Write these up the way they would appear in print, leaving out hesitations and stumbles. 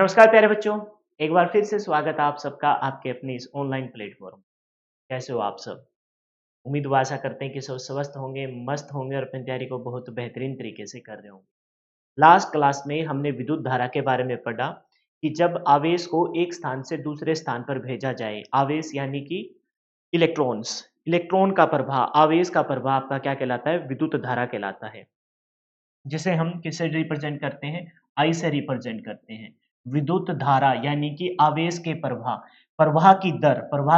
नमस्कार प्यारे बच्चों, एक बार फिर से स्वागत है आप सबका आपके अपने इस ऑनलाइन प्लेटफॉर्म। कैसे हो आप सब? उम्मीद व आशा करते हैं कि सब स्वस्थ होंगे, मस्त होंगे और अपनी तैयारी को बहुत बेहतरीन तरीके से कर रहे होंगे। लास्ट क्लास में हमने विद्युत धारा के बारे में पढ़ा कि जब आवेश को एक स्थान से दूसरे स्थान पर भेजा जाए, आवेश यानी कि इलेक्ट्रॉन्स, इलेक्ट्रॉन का प्रभाव, आवेश का प्रभाव आपका क्या कहलाता है? विद्युत धारा कहलाता है। जिसे हम किससे रिप्रेजेंट करते हैं? आई से रिप्रेजेंट करते हैं। विद्युत धारा यानी कि आवेश के प्रवाह, प्रवाह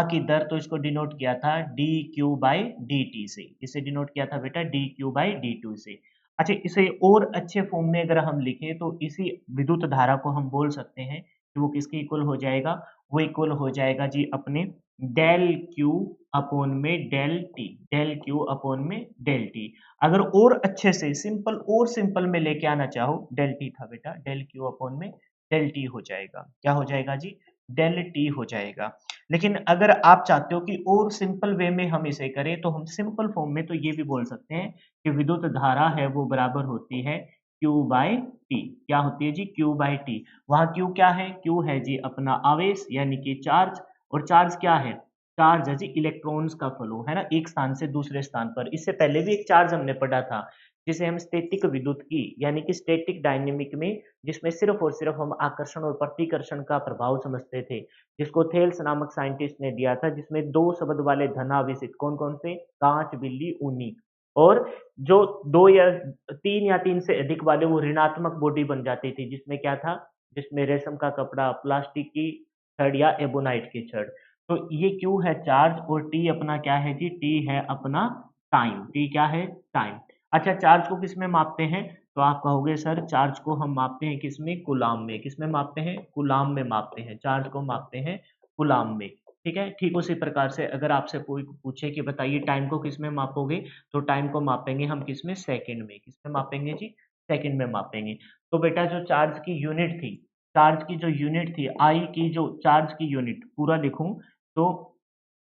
की दर तो इसको डिनोट किया था dq बाई dt से। इसे डिनोट किया था बेटा dq बाई dt से। अच्छा, इसे और अच्छे फॉर्म में अगर हम लिखें तो इसी विद्युत धारा को हम बोल सकते हैं कि वो किसके इक्वल हो जाएगा? वो इक्वल हो जाएगा जी अपने डेल क्यू अपॉन में del T, del Q upon में डेल टी। अगर और अच्छे से सिंपल में लेके आना चाहो, डेल टी था बेटा, डेल क्यू अपॉन में डेल टी हो जाएगा। क्या हो जाएगा जी? डेल टी हो जाएगा। लेकिन अगर आप चाहते हो कि और सिंपल वे में हम इसे करें तो हम सिंपल फॉर्म में तो ये भी बोल सकते हैं कि विद्युत धारा है वो बराबर होती है Q बाई टी। क्या होती है जी? Q by T. वहां Q क्या है? Q है जी अपना आवेश यानी कि चार्ज, और चार्ज क्या है? चार्ज है जी इलेक्ट्रॉन्स का फ्लो, है ना, एक स्थान से दूसरे स्थान पर। इससे पहले भी एक चार्ज हमने पढ़ा था जिसे हम स्टैटिक विद्युत की यानी कि स्टैटिक डायनेमिक में, जिसमें सिर्फ और सिर्फ हम आकर्षण और प्रतिकर्षण का प्रभाव समझते थे, जिसको थेल्स नामक साइंटिस्ट ने दिया था, जिसमें दो शब्द वाले धनावेशित कौन कौन से? कांच, बिल्ली, ऊनी। और जो दो या तीन से अधिक वाले वो ऋणात्मक बॉडी बन जाती थी, जिसमें क्या था? जिसमें रेशम का कपड़ा, प्लास्टिक की छड़ या एबोनाइट की छड़। तो ये क्यू है चार्ज, और टी अपना क्या है जी? टी है अपना टाइम। टी क्या है? टाइम। अच्छा, चार्ज को किस में मापते हैं? तो आप कहोगे सर चार्ज को हम मापते हैं किसमें? कूलाम में। किसमें मापते हैं? कूलाम में मापते हैं। चार्ज को मापते हैं कूलाम में। ठीक है, ठीक उसी प्रकार से अगर आपसे कोई पूछे कि बताइए टाइम को किस में मापोगे, तो टाइम को मापेंगे हम किस में? सेकंड में। किस में मापेंगे जी? सेकंड में मापेंगे। तो बेटा जो चार्ज की यूनिट थी, चार्ज की जो यूनिट थी, आई की जो चार्ज की यूनिट पूरा लिखूं तो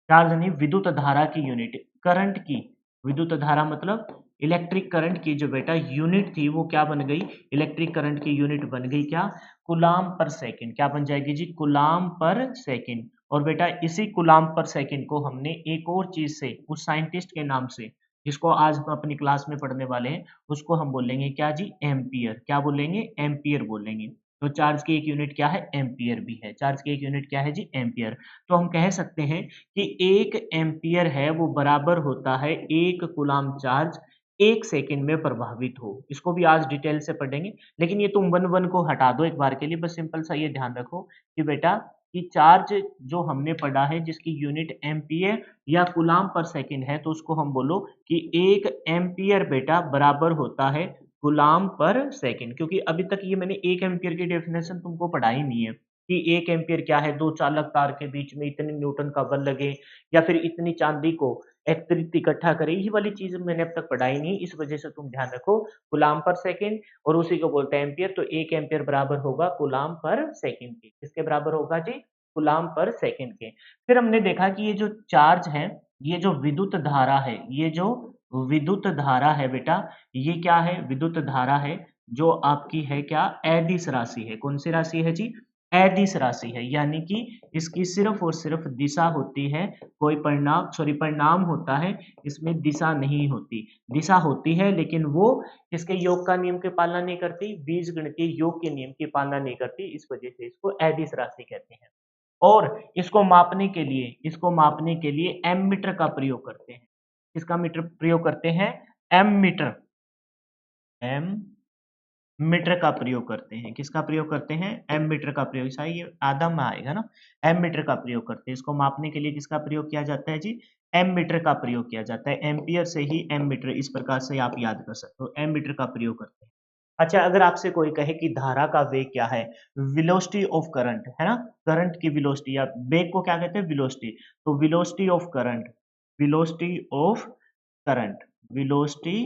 चार्ज नहीं, विद्युत धारा की यूनिट, करंट की, विद्युत धारा मतलब इलेक्ट्रिक करंट की जो बेटा यूनिट थी वो क्या बन गई? इलेक्ट्रिक करंट की यूनिट बन गई क्या? कूलाम पर सेकंड। क्या बन जाएगी जी? कूलाम पर सेकंड। और बेटा इसी कूलाम पर सेकंड को हमने एक और चीज से, उस साइंटिस्ट के नाम से जिसको आज हम अपनी क्लास में पढ़ने वाले हैं, उसको हम बोलेंगे क्या जी? एम्पियर। क्या बोलेंगे? एम्पियर बोलेंगे। तो चार्ज की एक यूनिट क्या है? एम्पियर भी है। चार्ज की एक यूनिट क्या है जी? एम्पियर। तो हम कह सकते हैं कि 1 एम्पियर है वो बराबर होता है 1 कूलाम चार्ज 1 सेकंड में प्रभावित हो। इसको भी आज डिटेल से पढ़ेंगे, लेकिन ये तुम 1-1 को हटा दो एक बार के लिए, बस सिंपल सा ये ध्यान रखो कि बेटा कि चार्ज जो हमने पढ़ा है जिसकी यूनिट एम्पियर या कूलाम पर सेकंड है, तो उसको हम बोलो कि 1 एम्पियर बेटा बराबर होता है कूलाम पर सेकंड। क्योंकि अभी तक ये मैंने 1 एम्पियर की डेफिनेशन तुमको पढ़ाई नहीं है कि 1 एम्पियर क्या है, 2 चालक तार के बीच में इतने न्यूटन का बल लगे या फिर इतनी चांदी को एकत्रित इकट्ठा करे, ये वाली चीज़ मैंने अब तक पढ़ाई नहीं, इस वजह से तुम ध्यान रखो कूलाम पर सेकंड, और उसी को बोलते हैं एम्पियर। तो 1 एम्पियर बराबर होगा कूलाम पर सेकंड के। किसके बराबर होगा जी? कूलाम पर सेकंड के। फिर हमने देखा कि ये जो चार्ज है, ये जो विद्युत धारा है, ये जो विद्युत धारा है बेटा, ये क्या है? विद्युत धारा है जो आपकी है क्या? अदिश राशि है। कौन सी राशि है जी? अदिश राशि है, यानी कि इसकी सिर्फ और सिर्फ दिशा होती है, कोई परिणाम होता है, इसमें दिशा नहीं होती। दिशा होती है लेकिन वो किसके योग का नियम की पालना नहीं करती? बीजगणितीय योग के नियम की पालना नहीं करती, इस वजह से इसको अदिश राशि कहते हैं। और इसको मापने के लिए एमीटर का प्रयोग करते हैं। किसका मीटर प्रयोग करते हैं? एमीटर। एम मीटर का प्रयोग करते हैं। किसका प्रयोग करते हैं? एमीटर का प्रयोग। शायद ये आधा में आएगा ना। एमीटर का प्रयोग करते हैं। इसको मापने के लिए किसका प्रयोग किया जाता है जी? एमीटर का प्रयोग किया जाता है। एम्पियर से ही एमीटर, इस प्रकार से आप याद कर सकते हो, एमीटर का प्रयोग करते हैं। अच्छा, अगर आपसे कोई कहे कि धारा का वेग क्या है? वेलोसिटी ऑफ करंट, है ना, करंट की वेलोसिटी, या वेग को क्या कहते हैं? वेलोसिटी। तो velocity of current, velocity of current, velocity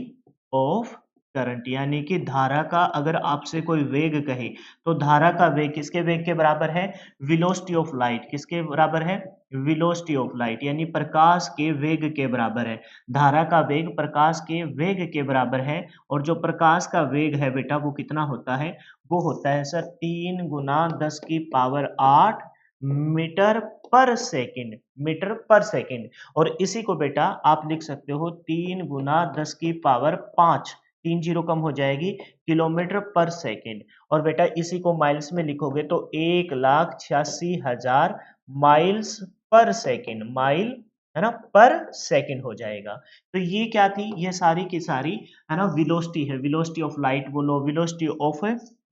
of current, यानी कि धारा का अगर आपसे कोई वेग कहे तो धारा का वेग किसके वेग के बराबर है? Velocity of light. किसके बराबर है? वेलोसिटी ऑफ लाइट, यानी प्रकाश के वेग के बराबर है। धारा का वेग प्रकाश के वेग के बराबर है, और जो प्रकाश का वेग है बेटा वो कितना होता है? वो होता है सर 3 गुना 10 की पावर 8 मीटर पर सेकंड। मीटर पर सेकंड। और इसी को बेटा आप लिख सकते हो 3 गुना 10 की पावर 5, 3 जीरो कम हो जाएगी, किलोमीटर पर सेकंड। और बेटा इसी को माइल्स में लिखोगे तो 1,86,000 माइल्स पर सेकंड। माइल है ना, पर सेकंड हो जाएगा। तो ये क्या थी? ये सारी की सारी है ना वेलोसिटी है। वेलोसिटी ऑफ लाइट बोलो, वेलोसिटी ऑफ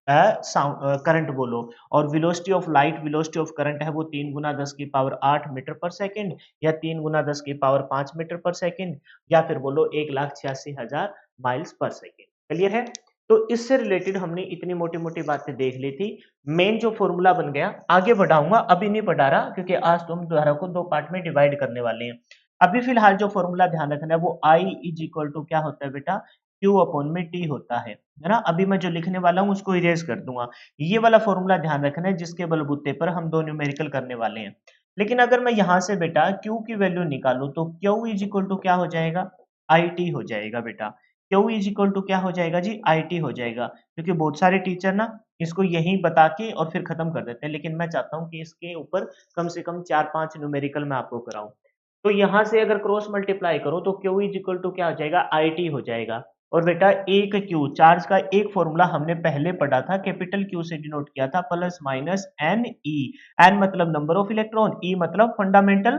करंट बोलो। और velocity of light, velocity of current है वो 3 गुना 10 की पावर 8 मीटर पर सेकंड, या 3 गुना 10 की पावर 5 मीटर पर सेकंड, या फिर बोलो 1,86,000 माइल्स पर सेकंड। क्लियर है? तो इससे रिलेटेड हमने इतनी मोटी-मोटी बातें देख ली थी। मेन जो फॉर्मूला बन गया, आगे बढ़ाऊंगा, अभी नहीं पढ़ा रहा क्योंकि आज तुम धारा को 2 पार्ट में डिवाइड करने वाले हैं। अभी फिलहाल जो फॉर्मूला ध्यान रखना है वो I इज इक्वल टू क्या होता है बेटा? Q अपॉन में T होता है ना? अभी मैं जो लिखने वाला हूँ उसको इरेज कर दूंगा। ये वाला फॉर्मूला ध्यान रखना है जिसके बलबूते पर हम 2 न्यूमेरिकल करने वाले हैं। लेकिन अगर मैं यहाँ से बेटा Q की वैल्यू निकालूं तो Q इज इक्वल टू क्या हो जाएगा? IT हो जाएगा बेटा। Q इज इक्वल टू क्या हो जाएगा जी? IT हो जाएगा। क्योंकि बहुत सारे टीचर ना इसको यहीं बता के और फिर खत्म कर देते हैं, लेकिन मैं चाहता हूँ कि इसके ऊपर कम से कम 4-5 न्यूमेरिकल मैं आपको कराऊं। तो यहाँ से अगर क्रॉस मल्टीप्लाई करो तो Q इज इक्वल टू क्या हो जाएगा? IT हो जाएगा। और बेटा एक क्यू चार्ज का एक फॉर्मूला हमने पहले पढ़ा था, कैपिटल क्यू से डिनोट किया था, plus minus n e. N मतलब नंबर ऑफ इलेक्ट्रॉन, ई मतलब फंडामेंटल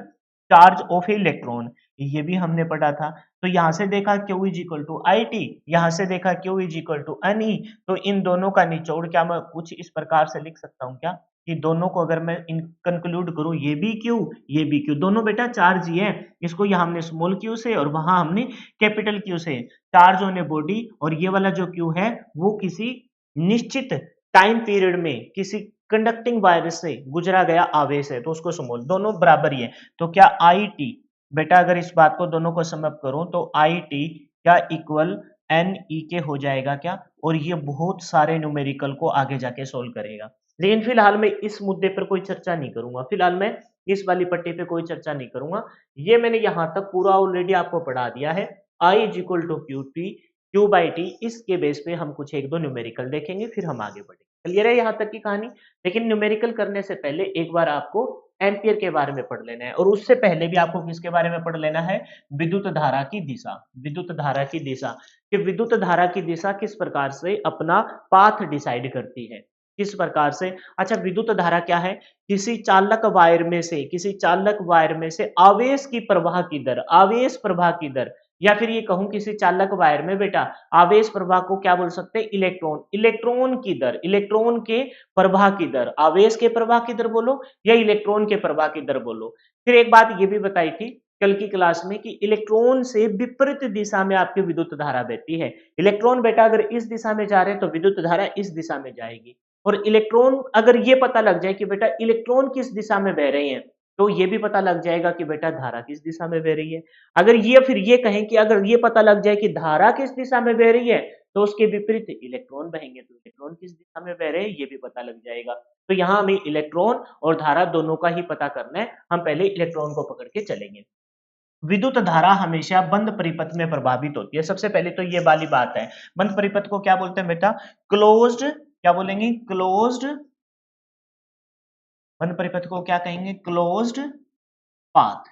चार्ज ऑफ इलेक्ट्रॉन, ये भी हमने पढ़ा था। तो यहां से देखा Q is equal to I T, यहां से देखा Q is equal to n e. तो इन दोनों का निचोड़ क्या मैं कुछ इस प्रकार से लिख सकता हूं क्या, कि दोनों को अगर मैं इन कंक्लूड करूं, ये भी क्यू ये भी क्यू, दोनों बेटा चार्ज ही है। इसको यहाँ हमने स्मॉल क्यू से और वहां हमने कैपिटल क्यू से चार्ज ऑन ए बॉडी, और ये वाला जो क्यू है वो किसी निश्चित टाइम पीरियड में किसी कंडक्टिंग वायर से गुजरा गया आवेश है, तो उसको स्मॉल, दोनों बराबर ही है। तो क्या आई टी बेटा, अगर इस बात को दोनों को समअप करूं तो आई टी क्या इक्वल एन ई के हो जाएगा क्या? और ये बहुत सारे न्यूमेरिकल को आगे जाके सोल्व करेगा। लेकिन फिलहाल मैं इस मुद्दे पर कोई चर्चा नहीं करूंगा, फिलहाल मैं इस वाली पट्टी पे कोई चर्चा नहीं करूंगा। ये मैंने यहां तक पूरा ऑलरेडी आपको पढ़ा दिया है। I is equal to Q T, Q by T, इसके बेस पे हम कुछ एक दो न्यूमेरिकल देखेंगे, फिर हम आगे बढ़ेंगे। क्लियर है यहाँ तक की कहानी? लेकिन न्यूमेरिकल करने से पहले एक बार आपको एम्पियर के बारे में पढ़ लेना है, और उससे पहले भी आपको किसके बारे में पढ़ लेना है? विद्युत धारा की दिशा। विद्युत धारा की दिशा, कि विद्युत धारा की दिशा किस प्रकार से अपना पाथ डिसाइड करती है, किस प्रकार से। अच्छा, विद्युत धारा क्या है? किसी चालक वायर में से, किसी चालक वायर में से आवेश की प्रवाह की दर, आवेश प्रवाह की दर, या फिर ये कहूं किसी चालक वायर में बेटा आवेश प्रवाह को क्या बोल सकते हैं? इलेक्ट्रॉन, इलेक्ट्रॉन की दर, इलेक्ट्रॉन के प्रवाह की दर, आवेश के प्रवाह की दर बोलो या इलेक्ट्रॉन के प्रवाह की दर बोलो। फिर एक बात ये भी बताई थी कल की क्लास में कि इलेक्ट्रॉन से विपरीत दिशा में आपकी विद्युत धारा बहती है। इलेक्ट्रॉन बेटा अगर इस दिशा में जा रहे हैं तो विद्युत धारा इस दिशा में जाएगी। और इलेक्ट्रॉन अगर ये पता लग जाए कि बेटा इलेक्ट्रॉन किस दिशा में बह रहे हैं, तो ये भी पता लग जाएगा कि बेटा धारा किस दिशा में बह रही है। अगर ये फिर ये कहें कि अगर ये पता लग जाए कि धारा किस दिशा में बह रही है, तो उसके विपरीत इलेक्ट्रॉन बहेंगे, तो इलेक्ट्रॉन किस दिशा में बह रहे हैं ये भी पता लग जाएगा। तो यहाँ हमें इलेक्ट्रॉन और धारा दोनों का ही पता करना है। हम पहले इलेक्ट्रॉन को पकड़ के चलेंगे। विद्युत धारा हमेशा बंद परिपथ में प्रभावित होती है। सबसे पहले तो ये वाली बात है, बंद परिपथ को क्या बोलते हैं बेटा? क्लोज्ड, क्या बोलेंगे? क्लोज्ड। बंद परिपथ को क्या कहेंगे? Closed path.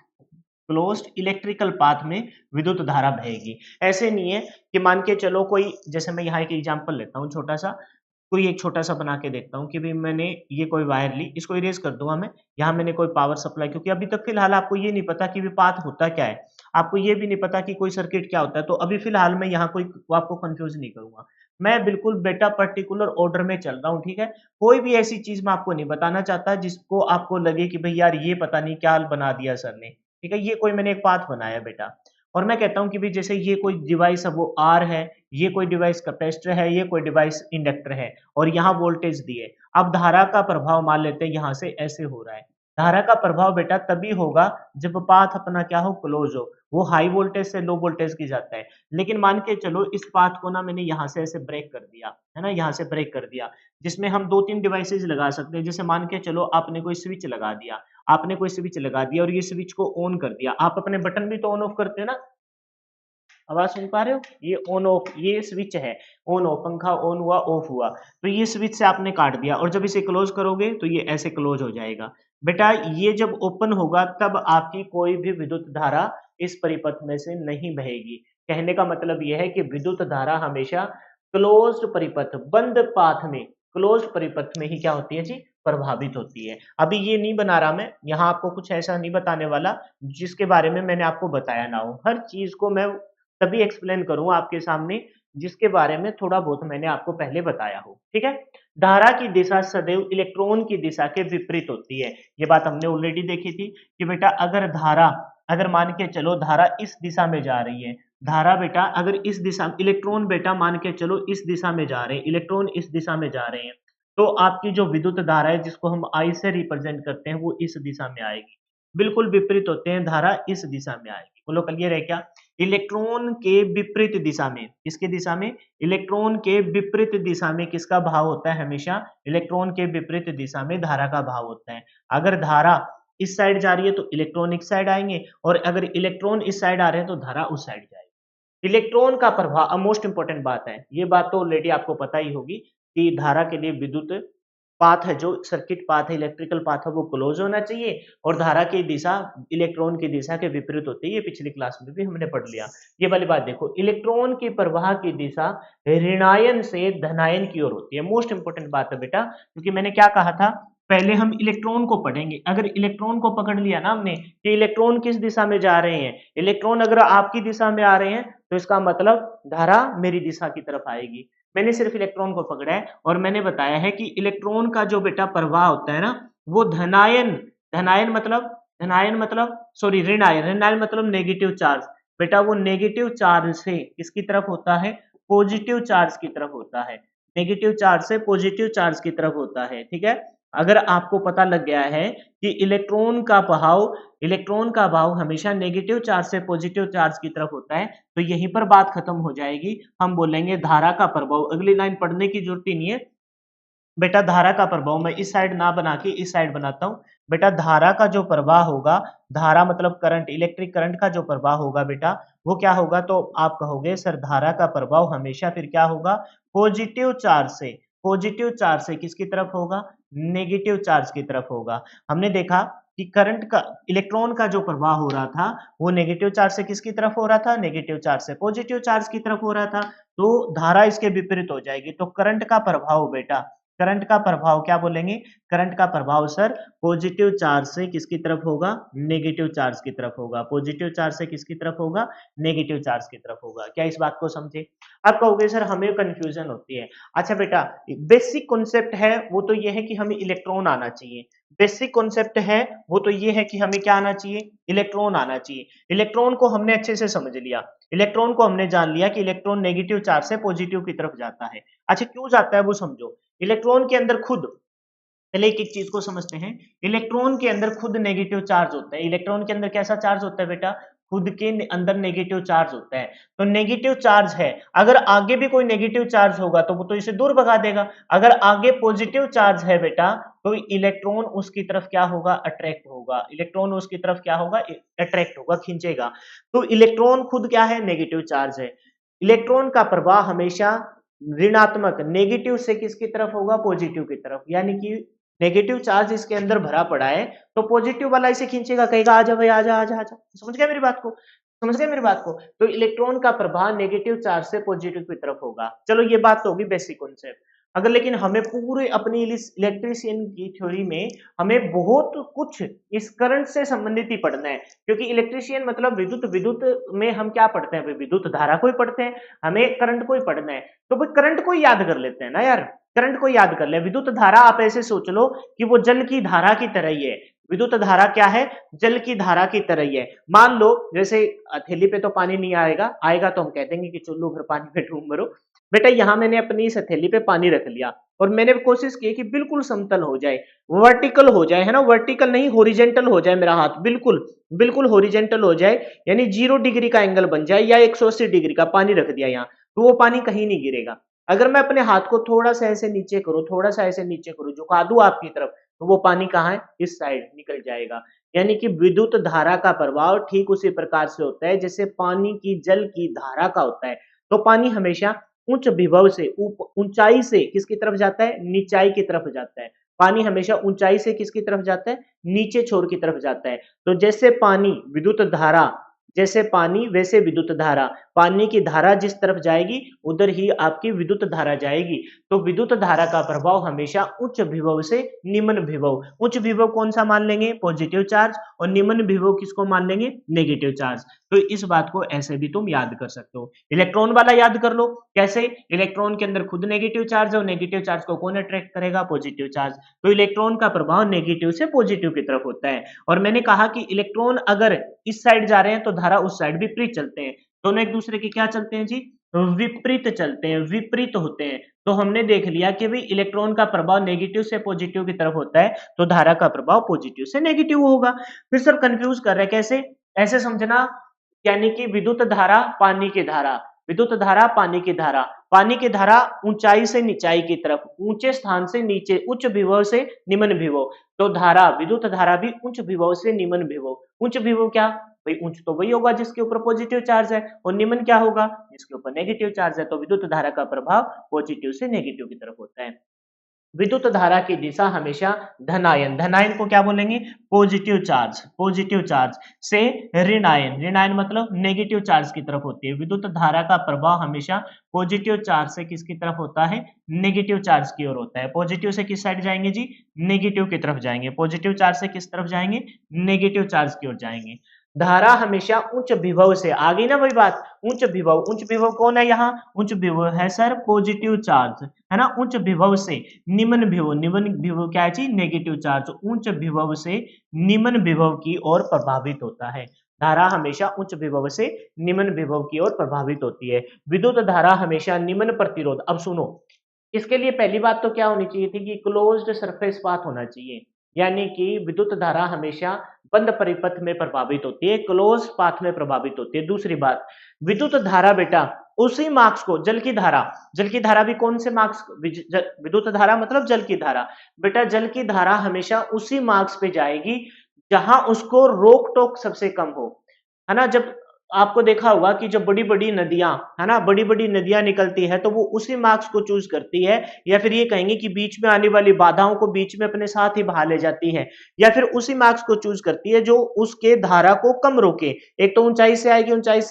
Closed electrical path में विद्युत धारा बहेगी। ऐसे नहीं है कि मान के चलो कोई, जैसे मैं यहाँ एक एग्जांपल लेता हूँ छोटा सा, कोई एक छोटा सा बना के देखता हूँ कि भाई मैंने ये कोई वायर ली, इसको इरेज कर दूंगा मैं। यहाँ मैंने कोई पावर सप्लाई, क्योंकि अभी तक फिलहाल आपको ये नहीं पता कि पाथ होता क्या है, आपको ये भी नहीं पता कि कोई सर्किट क्या होता है, तो अभी फिलहाल मैं यहाँ कोई आपको कंफ्यूज नहीं करूंगा। मैं बिल्कुल बेटा पर्टिकुलर ऑर्डर में चल रहा हूँ, ठीक है। कोई भी ऐसी चीज मैं आपको नहीं बताना चाहता जिसको आपको लगे कि भाई यार ये पता नहीं क्या बना दिया सर ने, ठीक है। ये कोई मैंने एक पाथ बनाया बेटा, और मैं कहता हूँ कि भाई जैसे ये कोई डिवाइस है वो आर है, ये कोई डिवाइस कैपेसिटर है, ये कोई डिवाइस इंडक्टर है, और यहाँ वोल्टेज दिए। अब धारा का प्रभाव मान लेते हैं यहाँ से ऐसे हो रहा है, धारा का प्रभाव बेटा तभी होगा जब पाथ अपना क्या हो, क्लोज हो। वो हाई वोल्टेज से लो वोल्टेज की जाता है। लेकिन मान के चलो इस पाथ को ना मैंने यहाँ से ऐसे ब्रेक कर दिया, है ना, यहाँ से ब्रेक कर दिया, जिसमें हम 2-3 डिवाइसेस लगा सकते हैं। जैसे मान के चलो आपने कोई स्विच लगा दिया, आपने कोई स्विच लगा दिया और ये स्विच को ऑन कर दिया। आप अपने बटन भी तो ऑन ऑफ करते हो ना, आवाज सुन पा रहे हो? ये ऑन ऑफ, ये स्विच है, ऑन ऑफ, पंखा ऑन हुआ ऑफ हुआ, तो ये स्विच से आपने काट दिया और जब इसे क्लोज करोगे तो ये ऐसे क्लोज हो जाएगा। बेटा ये जब ओपन होगा तब आपकी कोई भी विद्युत धारा इस परिपथ में से नहीं बहेगी। कहने का मतलब यह है कि विद्युत धारा हमेशा क्लोज्ड परिपथ, बंद पाथ में, क्लोज्ड परिपथ में ही क्या होती है जी, प्रभावित होती है। अभी ये नहीं बना रहा मैं यहाँ आपको कुछ ऐसा नहीं बताने वाला जिसके बारे में मैंने आपको बताया ना हो। हर चीज को मैं तभी एक्सप्लेन करूँ आपके सामने जिसके बारे में थोड़ा बहुत मैंने आपको पहले बताया हो, ठीक है। धारा की दिशा सदैव इलेक्ट्रॉन की दिशा के विपरीत होती है। ये बात हमने ऑलरेडी देखी थी कि बेटा अगर धारा, अगर मान के चलो धारा इस दिशा में जा रही है, धारा बेटा अगर इस दिशा, इलेक्ट्रॉन बेटा मान के चलो इस दिशा में जा रहे हैं, इलेक्ट्रॉन इस दिशा में जा रहे हैं, तो आपकी जो विद्युत धारा है जिसको हम आई से रिप्रेजेंट करते हैं वो इस दिशा में आएगी। बिल्कुल विपरीत होते हैं, धारा इस दिशा में आएगी। बोलो क्लियर है क्या? इलेक्ट्रॉन के विपरीत दिशा में, किसके दिशा में? इलेक्ट्रॉन के विपरीत दिशा में किसका भाव होता है? हमेशा इलेक्ट्रॉन के विपरीत दिशा में धारा का भाव होता है। अगर धारा इस साइड जा रही है तो इलेक्ट्रॉन इस साइड आएंगे और अगर इलेक्ट्रॉन इस साइड आ रहे हैं तो धारा उस साइड जाएगी। इलेक्ट्रॉन का प्रभाव मोस्ट इंपॉर्टेंट बात है, ये बात तो ऑलरेडी आपको पता ही होगी कि धारा के लिए विद्युत पाथ है, जो सर्किट पाथ है, इलेक्ट्रिकल पाथ है, वो क्लोज होना चाहिए और धारा की दिशा इलेक्ट्रॉन की दिशा के विपरीत होती है। ये पिछली क्लास में भी हमने पढ़ लिया। ये वाली बात देखो, इलेक्ट्रॉन की प्रवाह की दिशा ऋणायन से धनायन की ओर होती है। मोस्ट इंपोर्टेंट बात है बेटा, क्योंकि मैंने क्या कहा था, पहले हम इलेक्ट्रॉन को पढ़ेंगे। अगर इलेक्ट्रॉन को पकड़ लिया ना हमने कि इलेक्ट्रॉन किस दिशा में जा रहे हैं, इलेक्ट्रॉन अगर आपकी दिशा में आ रहे हैं तो इसका मतलब धारा मेरी दिशा की तरफ आएगी। मैंने सिर्फ इलेक्ट्रॉन को पकड़ा है और मैंने बताया है कि इलेक्ट्रॉन का जो बेटा प्रवाह होता है ना, वो धनायन, धनायन मतलब सॉरी ऋणायन, ऋणायन मतलब नेगेटिव चार्ज। बेटा वो नेगेटिव चार्ज से किसकी तरफ होता है? पॉजिटिव चार्ज की तरफ होता है। नेगेटिव चार्ज से पॉजिटिव चार्ज की तरफ होता है, ठीक है। अगर आपको पता लग गया है कि इलेक्ट्रॉन का भाव हमेशा नेगेटिव चार्ज से पॉजिटिव चार्ज की तरफ होता है, तो यहीं पर बात खत्म हो जाएगी। हम बोलेंगे धारा का प्रभाव। अगली लाइन पढ़ने की जरूरत ही नहीं है बेटा। धारा का प्रभाव मैं इस साइड ना बना के इस साइड बनाता हूं। बेटा धारा का जो प्रवाह होगा, धारा मतलब करंट, इलेक्ट्रिक करंट का जो प्रवाह होगा बेटा, वो क्या होगा? तो आप कहोगे सर धारा का प्रभाव हमेशा फिर क्या होगा? पॉजिटिव चार्ज से, पॉजिटिव चार्ज से किसकी तरफ होगा? नेगेटिव चार्ज की तरफ होगा। हमने देखा कि करंट का, इलेक्ट्रॉन का जो प्रवाह हो रहा था वो नेगेटिव चार्ज से किसकी तरफ हो रहा था? नेगेटिव चार्ज से पॉजिटिव चार्ज की तरफ हो रहा था। तो धारा इसके विपरीत हो जाएगी। तो करंट का प्रभाव बेटा, करंट का प्रभाव क्या बोलेंगे? करंट का प्रभाव सर पॉजिटिव चार्ज से किसकी तरफ होगा? नेगेटिव चार्ज की तरफ होगा। पॉजिटिव चार्ज से किसकी तरफ होगा? नेगेटिव चार्ज की तरफ होगा। क्या इस बात को समझे? आप कहोगे सर हमें कंफ्यूजन होती है। अच्छा बेटा, बेसिक कॉन्सेप्ट है वो तो ये है कि हमें इलेक्ट्रॉन आना चाहिए। बेसिक कॉन्सेप्ट है वो तो ये है कि हमें क्या आना चाहिए? इलेक्ट्रॉन आना चाहिए। इलेक्ट्रॉन को हमने अच्छे से समझ लिया, इलेक्ट्रॉन को हमने जान लिया कि इलेक्ट्रॉन नेगेटिव चार्ज से पॉजिटिव की तरफ जाता है। अच्छा क्यों जाता है वो समझो। इलेक्ट्रॉन के अंदर खुद, पहले एक एक चीज को समझते हैं। इलेक्ट्रॉन के अंदर खुद नेगेटिव चार्ज होता है। इलेक्ट्रॉन के अंदर कैसा चार्ज होता है बेटा? खुद के अंदर नेगेटिव चार्ज होता है। तो नेगेटिव चार्ज है, अगर आगे भी कोई नेगेटिव चार्ज होगा तो वो तो इसे दूर भगा देगा। अगर आगे पॉजिटिव चार्ज है बेटा तो इलेक्ट्रॉन उसकी तरफ क्या होगा? अट्रैक्ट होगा। इलेक्ट्रॉन उसकी तरफ क्या होगा? अट्रैक्ट होगा, खींचेगा। तो इलेक्ट्रॉन खुद क्या है? नेगेटिव चार्ज है। इलेक्ट्रॉन का प्रवाह हमेशा ऋणात्मक, नेगेटिव से किसकी तरफ होगा? पॉजिटिव की तरफ। यानी कि नेगेटिव चार्ज इसके अंदर भरा पड़ा है तो पॉजिटिव वाला इसे खींचेगा, कहेगा आजा भाई आजा आजा आजा। समझ गया मेरी बात को? समझ गए मेरी बात को? तो इलेक्ट्रॉन का प्रभाव नेगेटिव चार्ज से पॉजिटिव की तरफ होगा। चलो ये बात तो होगी बेसिक कॉन्सेप्ट। अगर लेकिन हमें पूरे अपनी इलेक्ट्रीशियन की थ्योरी में हमें बहुत कुछ इस करंट से संबंधित ही पढ़ना है, क्योंकि इलेक्ट्रीशियन मतलब विद्युत, विद्युत में हम क्या पढ़ते हैं? विद्युत धारा को ही पढ़ते हैं, हमें करंट को ही पढ़ना है। तो भाई करंट को ही याद कर लेते हैं ना यार, करंट को याद कर ले। विद्युत धारा आप ऐसे सोच लो कि वो जल की धारा की तरह ही है। विद्युत धारा क्या है? जल की धारा की तरह ही है। मान लो जैसे हथेली पे तो पानी नहीं आएगा, आएगा तो हम कह देंगे कि चलो भर पानी में डूब मरो। बेटा यहाँ मैंने अपनी इस हथेली पे पानी रख लिया और मैंने कोशिश की कि बिल्कुल समतल हो जाए, वर्टिकल हो जाए, है ना, वर्टिकल नहीं हॉरिजेंटल हो जाए मेरा हाथ, बिल्कुल बिल्कुल हॉरिजेंटल हो जाए, यानी 0 डिग्री का एंगल बन जाए या 180 डिग्री का, पानी रख दिया यहाँ, तो वो पानी कहीं नहीं गिरेगा। अगर मैं अपने हाथ को थोड़ा सा ऐसे नीचे करूं, थोड़ा सा ऐसे नीचे करूं, झुका दूं आपकी तरफ, तो वो पानी कहाँ है, इस साइड निकल जाएगा। यानी कि विद्युत धारा का प्रभाव ठीक उसी प्रकार से होता है जैसे पानी की जल की धारा का होता है। तो पानी हमेशा उच्च विभव से ऊंचाई से किसकी तरफ जाता है, नीचाई की तरफ जाता है। पानी हमेशा ऊंचाई से किसकी तरफ जाता है, नीचे छोर की तरफ जाता है। तो जैसे पानी विद्युत धारा, जैसे पानी वैसे विद्युत धारा, पानी की धारा जिस तरफ जाएगी उधर ही आपकी विद्युत धारा जाएगी। तो विद्युत धारा का प्रभाव हमेशा उच्च विभव से निम्न विभव, उच्च विभव कौन सा मान लेंगे, पॉजिटिव चार्ज, और निम्न विभव किसको मान लेंगे, नेगेटिव चार्ज। तो इस बात को ऐसे भी तुम याद कर सकते हो। इलेक्ट्रॉन वाला याद कर लो, कैसे, इलेक्ट्रॉन के अंदर खुद नेगेटिव चार्ज है और नेगेटिव चार्ज को कौन अट्रैक्ट करेगा, पॉजिटिव चार्ज। तो इलेक्ट्रॉन का प्रभाव नेगेटिव से पॉजिटिव की तरफ होता है। और मैंने कहा कि इलेक्ट्रॉन अगर इस साइड जा रहे हैं तो धारा उस साइड विपरीत चलते हैं, दोनों एक दूसरे के क्या चलते हैं जी, विपरीत चलते हैं, विपरीत होते हैं। तो हमने देख लिया कि भाई इलेक्ट्रॉन का प्रभाव नेगेटिव से पॉजिटिव की तरफ होता है, तो धारा का प्रभाव पॉजिटिव से नेगेटिव होगा। फिर सर कंफ्यूज कर रहे हैं, कैसे, ऐसे समझना, यानी कि विद्युत धारा पानी की धारा, विद्युत धारा पानी की धारा, पानी की धारा ऊंचाई से नीचाई की तरफ, ऊंचे स्थान से नीचे, उच्च विभव से निम्न विभव। तो धारा, विद्युत धारा भी उच्च विभव से निम्न विभव। उच्च विभव क्या, भाई उच्च तो वही होगा जिसके ऊपर पॉजिटिव चार्ज है, और निम्न क्या होगा, जिसके ऊपर नेगेटिव चार्ज है। तो विद्युत धारा का प्रभाव पॉजिटिव से नेगेटिव की तरफ होता है। विद्युत धारा की दिशा हमेशा धनायन, धनायन को क्या बोलेंगे, पॉजिटिव चार्ज, पॉजिटिव चार्ज से ऋणायन, ऋणायन मतलब नेगेटिव चार्ज की तरफ होती है। विद्युत धारा का प्रभाव हमेशा पॉजिटिव चार्ज से किसकी तरफ होता है, नेगेटिव चार्ज की ओर होता है। पॉजिटिव से किस साइड जाएंगे जी, नेगेटिव की तरफ जाएंगे, पॉजिटिव चार्ज से किस तरफ जाएंगे, नेगेटिव चार्ज की ओर जाएंगे। धारा हमेशा उच्च विभव से, आ गई ना वही बात, उच्च विभव, उच्च विभव कौन है यहाँ, उच्च विभव है सर पॉजिटिव चार्ज, है ना, उच्च विभव से निम्न विभव, निम्न विभव क्या है जी, नेगेटिव चार्ज, उच्च विभव से निम्न विभव की ओर प्रभावित होता है। धारा हमेशा उच्च विभव से निम्न विभव की ओर प्रभावित होती है। विद्युत धारा हमेशा निम्न प्रतिरोध, अब सुनो, इसके लिए पहली बात तो क्या होनी चाहिए थी कि क्लोज्ड सरफेस पाथ होना चाहिए, यानी कि विद्युत धारा हमेशा बंद परिपथ में प्रभावित होती है, क्लोज पाथ में प्रभावित होती है। दूसरी बात, विद्युत धारा बेटा उसी मार्क्स को, जल की धारा, जल की धारा भी कौन से मार्क्स, विद्युत धारा मतलब जल की धारा, बेटा जल की धारा हमेशा उसी मार्क्स पे जाएगी जहां उसको रोक टोक सबसे कम हो, है ना। जब आपको देखा होगा कि जब बड़ी-बड़ी नदियाँ, है ना, बड़ी-बड़ी नदियाँ निकलती है तो वो उसी मार्ग्स को चूज़ करती है, या फिर ये कहेंगे कि बीच में आने वाली बाधाओं को बीच में अपने साथ ही बहा ले जाती है, या फिर उसी मार्ग्स को चूज़ करती है जो उसके धारा को कम रोके। एक तो ऊंचाई से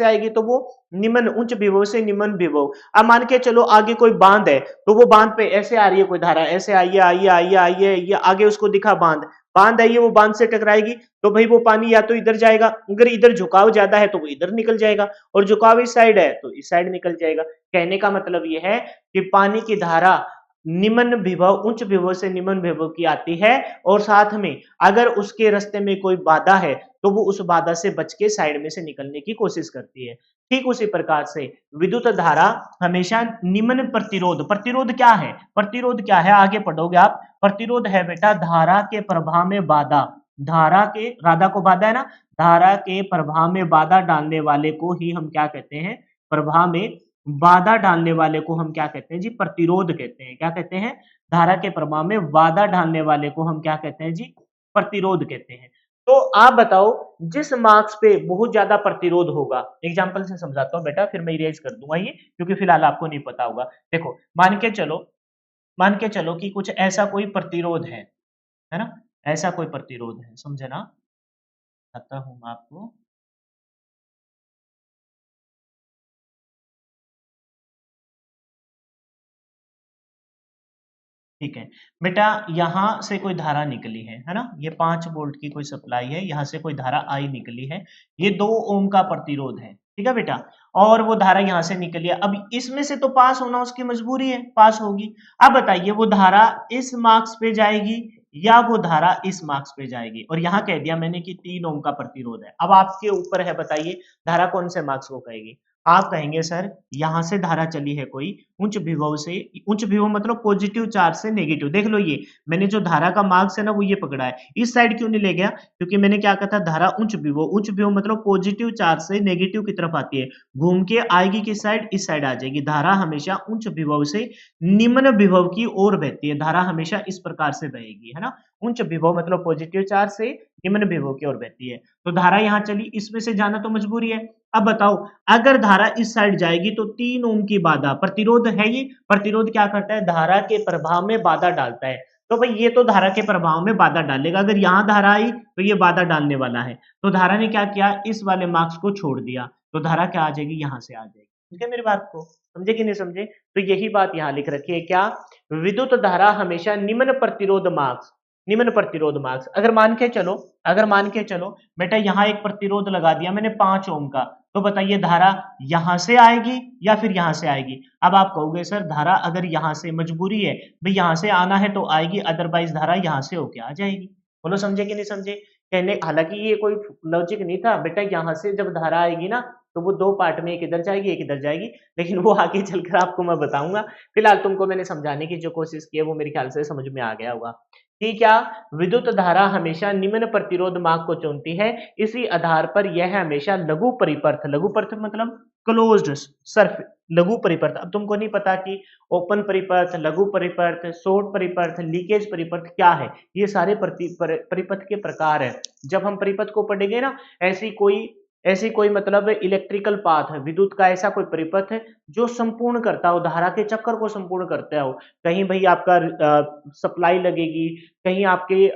आएगी तो वो निम्न, उच्च विभव से निम्न विभव। अब मान के चलो आगे कोई बांध है, तो वो बांध पे ऐसे आ रही है कोई धारा, ऐसे आइए आइए आइए आइए, ये आगे उसको दिखा बांध, बांध है ये, वो बांध से टकराएगी तो भाई वो पानी या तो इधर जाएगा, अगर इधर झुकाव ज्यादा है तो वो इधर निकल जाएगा, और झुकाव इस साइड है तो इस साइड निकल जाएगा। कहने का मतलब ये है कि पानी की धारा निम्न विभव, उच्च विभव से निम्न विभव की आती है, और साथ में अगर उसके रास्ते में कोई बाधा है तो वो उस बाधा से बच के साइड में से निकलने की कोशिश करती है। ठीक उसी प्रकार से विद्युत धारा हमेशा निम्न प्रतिरोध, प्रतिरोध क्या है, प्रतिरोध क्या है आगे पढ़ोगे आप, प्रतिरोध है बेटा धारा के प्रवाह में बाधा, धारा के, राधा को बाधा है ना, धारा के प्रवाह में बाधा डालने वाले को ही हम क्या कहते हैं, प्रवाह में बाधा डालने वाले को हम क्या कहते हैं जी, प्रतिरोध कहते हैं। क्या कहते हैं, धारा के प्रवाह में बाधा डालने वाले को हम क्या कहते हैं जी, प्रतिरोध कहते हैं। तो आप बताओ जिस मार्क्स पे बहुत ज्यादा प्रतिरोध होगा, एग्जाम्पल से समझाता हूँ बेटा, फिर मैं इरेज कर दूंगा ये, क्योंकि फिलहाल आपको नहीं पता होगा। देखो मान के चलो, मान के चलो कि कुछ ऐसा कोई प्रतिरोध है ना, ऐसा कोई प्रतिरोध है, समझे ना, बताता हूं मैं आपको। ठीक है बेटा, यहाँ से कोई धारा निकली है ना, ये 5 वोल्ट की कोई सप्लाई है, यहाँ से कोई धारा आई निकली है, ये 2 ओम का प्रतिरोध है, ठीक है बेटा, और वो धारा यहाँ से निकली है। अब इसमें से तो पास होना उसकी मजबूरी है, पास होगी। अब बताइए वो धारा इस मार्क्स पे जाएगी या वो धारा इस मार्क्स पे जाएगी, और यहाँ कह दिया मैंने कि 3 ओम का प्रतिरोध है। अब आपके ऊपर है, बताइए धारा कौन से मार्क्स को कहेगी। आप कहेंगे सर यहां से धारा चली है कोई उच्च विभव से, उच्च विभव मतलब पॉजिटिव चार्ज से नेगेटिव। देख लो ये मैंने जो धारा का मार्क्स है ना वो ये पकड़ा है, इस साइड क्यों नहीं ले गया, क्योंकि मैंने क्या कहा था धारा उच्च विभव मतलब पॉजिटिव चार्ज से नेगेटिव की तरफ आती है, घूम के आएगी किस साइड, इस साइड आ जाएगी। धारा हमेशा उच्च विभव से निम्न विभव की ओर बहती है, धारा हमेशा इस प्रकार से बहेगी, है ना। उच्च विभव मतलब पॉजिटिव चार्ज से निम्न विभव की ओर बहती है। तो धारा यहाँ चली, इसमें से जाना तो मजबूरी है। अब बताओ अगर धारा इस साइड जाएगी तो 3 ओम की बाधा, प्रतिरोध है ये, प्रतिरोध क्या करता है धारा के प्रभाव में बाधा डालता है। तो भाई ये तो धारा के प्रभाव में बाधा डालेगा, अगर यहां धारा आई तो ये बाधा डालने वाला है। तो धारा ने क्या किया, इस वाले मार्क्स को छोड़ दिया, तो धारा क्या आ जाएगी, यहां से आ जाएगी। ठीक है मेरी बात को समझे कि नहीं समझे। तो यही बात यहां लिख रखी है क्या, विद्युत धारा हमेशा निम्न प्रतिरोध मार्क्स। अगर मान के चलो बेटा यहाँ एक प्रतिरोध लगा दिया मैंने 5 ओम का, तो बताइए धारा यहां से आएगी या फिर यहां से आएगी। अब आप कहोगे सर धारा अगर यहां से, मजबूरी है भाई यहां से आना है तो आएगी, अदरवाइज धारा यहां से होके आ जाएगी। बोलो समझे कि नहीं समझे। कहने हालांकि ये कोई लॉजिक नहीं था बेटा, यहां से जब धारा आएगी ना तो वो दो पार्ट में, एक इधर जाएगी एक इधर जाएगी, लेकिन वो आगे चलकर आपको मैं बताऊंगा। फिलहाल तुमको मैंने समझाने की जो कोशिश की है वो मेरे ख्याल से समझ में आ गया होगा। कि क्या विद्युत धारा हमेशा निम्न प्रतिरोध मार्ग को चुनती है, इसी आधार पर यह हमेशा लघु परिपथ मतलब क्लोज्ड सर्फ, लघु परिपथ। अब तुमको नहीं पता कि ओपन परिपथ, लघु परिपथ, शॉर्ट परिपथ, लीकेज परिपथ क्या है, ये सारे परिपथ के प्रकार है। जब हम परिपथ को पढ़ेंगे ना, ऐसी कोई मतलब इलेक्ट्रिकल पाथ है, विद्युत का ऐसा कोई परिपथ है जो संपूर्ण करता हो, धारा के चक्कर को संपूर्ण करता हो। कहीं भाई आपका सप्लाई लगेगी, कहीं आपके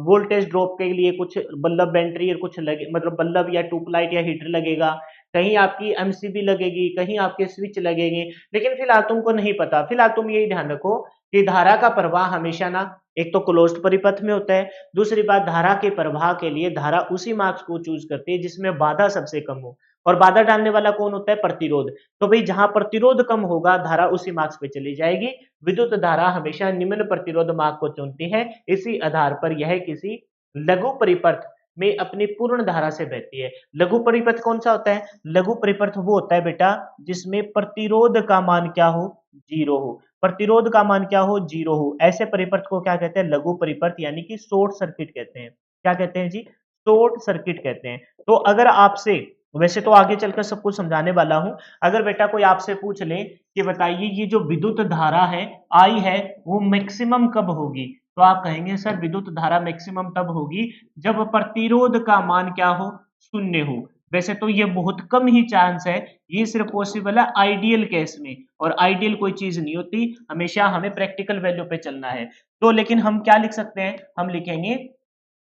वोल्टेज ड्रॉप के लिए कुछ बल्ब बैटरी या कुछ लगे, मतलब बल्ब या ट्यूबलाइट या हीटर लगेगा, कहीं आपकी एमसीबी लगेगी, कहीं आपके स्विच लगेंगे। लेकिन फिलहाल तुमको नहीं पता, फिलहाल तुम यही ध्यान रखो कि धारा का प्रवाह हमेशा ना एक तो क्लोज्ड परिपथ में होता है, दूसरी बात धारा के प्रवाह के लिए धारा उसी मार्ग को चूज करती है जिसमें बाधा सबसे कम हो, और बाधा डालने वाला कौन होता है, प्रतिरोध। तो भाई जहां प्रतिरोध कम होगा धारा उसी मार्ग पे चली जाएगी। विद्युत धारा हमेशा निम्न प्रतिरोध मार्ग को चुनती है, इसी आधार पर यह किसी लघु परिपथ में अपनी पूर्ण धारा से बहती है। लघु परिपथ कौन सा होता है, लघु परिपथ वो होता है बेटा जिसमें प्रतिरोध का मान क्या हो, जीरो हो। प्रतिरोध का मान क्या हो, जीरो हो, ऐसे परिपथ को क्या कहते हैं, लघु परिपथ, यानी कि शॉर्ट सर्किट कहते हैं। क्या कहते हैं जी, शॉर्ट सर्किट कहते हैं। तो अगर आपसे, वैसे तो आगे चलकर सब कुछ समझाने वाला हूं, अगर बेटा कोई आपसे पूछ ले कि बताइए ये जो विद्युत धारा है आई है वो मैक्सिमम कब होगी, तो आप कहेंगे सर विद्युत धारा मैक्सिमम तब होगी जब प्रतिरोध का मान क्या हो, शून्य हो। वैसे तो ये बहुत कम ही चांस है, ये सिर्फ पॉसिबल है आइडियल केस में, और आइडियल कोई चीज नहीं होती, हमेशा हमें प्रैक्टिकल वैल्यू पे चलना है। तो लेकिन हम क्या लिख सकते हैं, हम लिखेंगे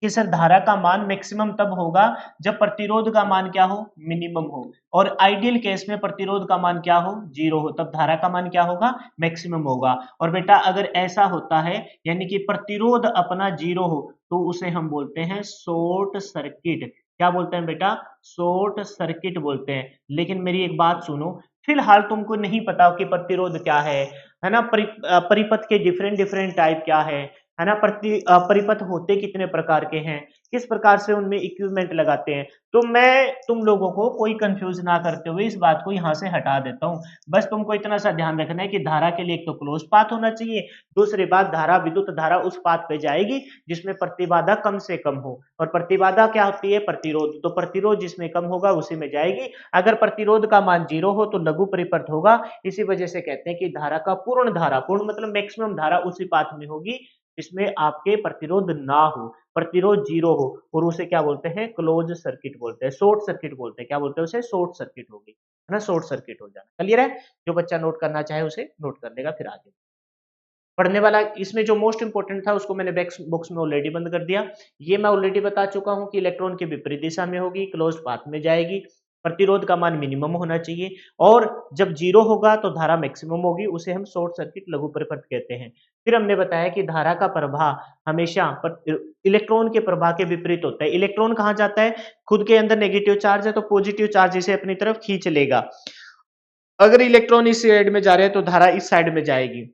कि सर धारा का मान मैक्सिमम तब होगा जब प्रतिरोध का मान क्या हो, मिनिमम हो, और आइडियल केस में प्रतिरोध का मान क्या हो, जीरो हो, तब धारा का मान क्या होगा, मैक्सिमम होगा। और बेटा अगर ऐसा होता है यानी कि प्रतिरोध अपना जीरो हो तो उसे हम बोलते हैं शॉर्ट सर्किट। क्या बोलते हैं बेटा, शॉर्ट सर्किट बोलते हैं। लेकिन मेरी एक बात सुनो, फिलहाल तुमको नहीं पता कि प्रतिरोध क्या है ना, परिपथ के डिफरेंट डिफरेंट टाइप क्या है ना, परिपथ होते कितने प्रकार के हैं, किस प्रकार से उनमें इक्विपमेंट लगाते हैं। तो मैं तुम लोगों को कोई कंफ्यूज ना करते हुए इस बात को यहाँ से हटा देता हूँ। बस तुमको इतना सा ध्यान रखना है कि धारा के लिए एक तो क्लोज पाथ होना चाहिए, दूसरी बात धारा, विद्युत धारा उस पाथ पे जाएगी जिसमें प्रतिबाधा कम से कम हो, और प्रतिबाधा क्या होती है, प्रतिरोध, तो प्रतिरोध जिसमें कम होगा उसी में जाएगी। अगर प्रतिरोध का मान जीरो हो तो लघु परिपथ होगा, इसी वजह से कहते हैं कि धारा का पूर्ण मतलब मैक्सिमम धारा उसी पाथ में होगी जिसमें आपके प्रतिरोध ना हो, प्रतिरोध जीरो हो, और उसे क्या बोलते हैं, क्लोज सर्किट बोलते हैं, शॉर्ट सर्किट बोलते हैं। क्या बोलते हैं उसे, शॉर्ट सर्किट होगी, है ना, शॉर्ट सर्किट हो जाना। क्लियर है, जो बच्चा नोट करना चाहे उसे नोट कर लेगा, फिर आगे पढ़ने वाला। इसमें जो मोस्ट इंपोर्टेंट था उसको मैंने बैक बॉक्स में ऑलरेडी बंद कर दिया। ये मैं ऑलरेडी बता चुका हूं कि इलेक्ट्रॉन के विपरीत दिशा में होगी, क्लोज पाथ में जाएगी, प्रतिरोध का मान मिनिमम होना चाहिए, और जब जीरो होगा तो धारा मैक्सिमम होगी, उसे हम शॉर्ट सर्किट लघु परिपथ कहते हैं। फिर हमने बताया कि धारा का प्रवाह हमेशा इलेक्ट्रॉन के प्रवाह के विपरीत होता है। इलेक्ट्रॉन कहाँ जाता है, खुद के अंदर नेगेटिव चार्ज है तो पॉजिटिव चार्ज इसे अपनी तरफ खींच लेगा। अगर इलेक्ट्रॉन इस साइड में जा रहे हैं तो धारा इस साइड में जाएगी।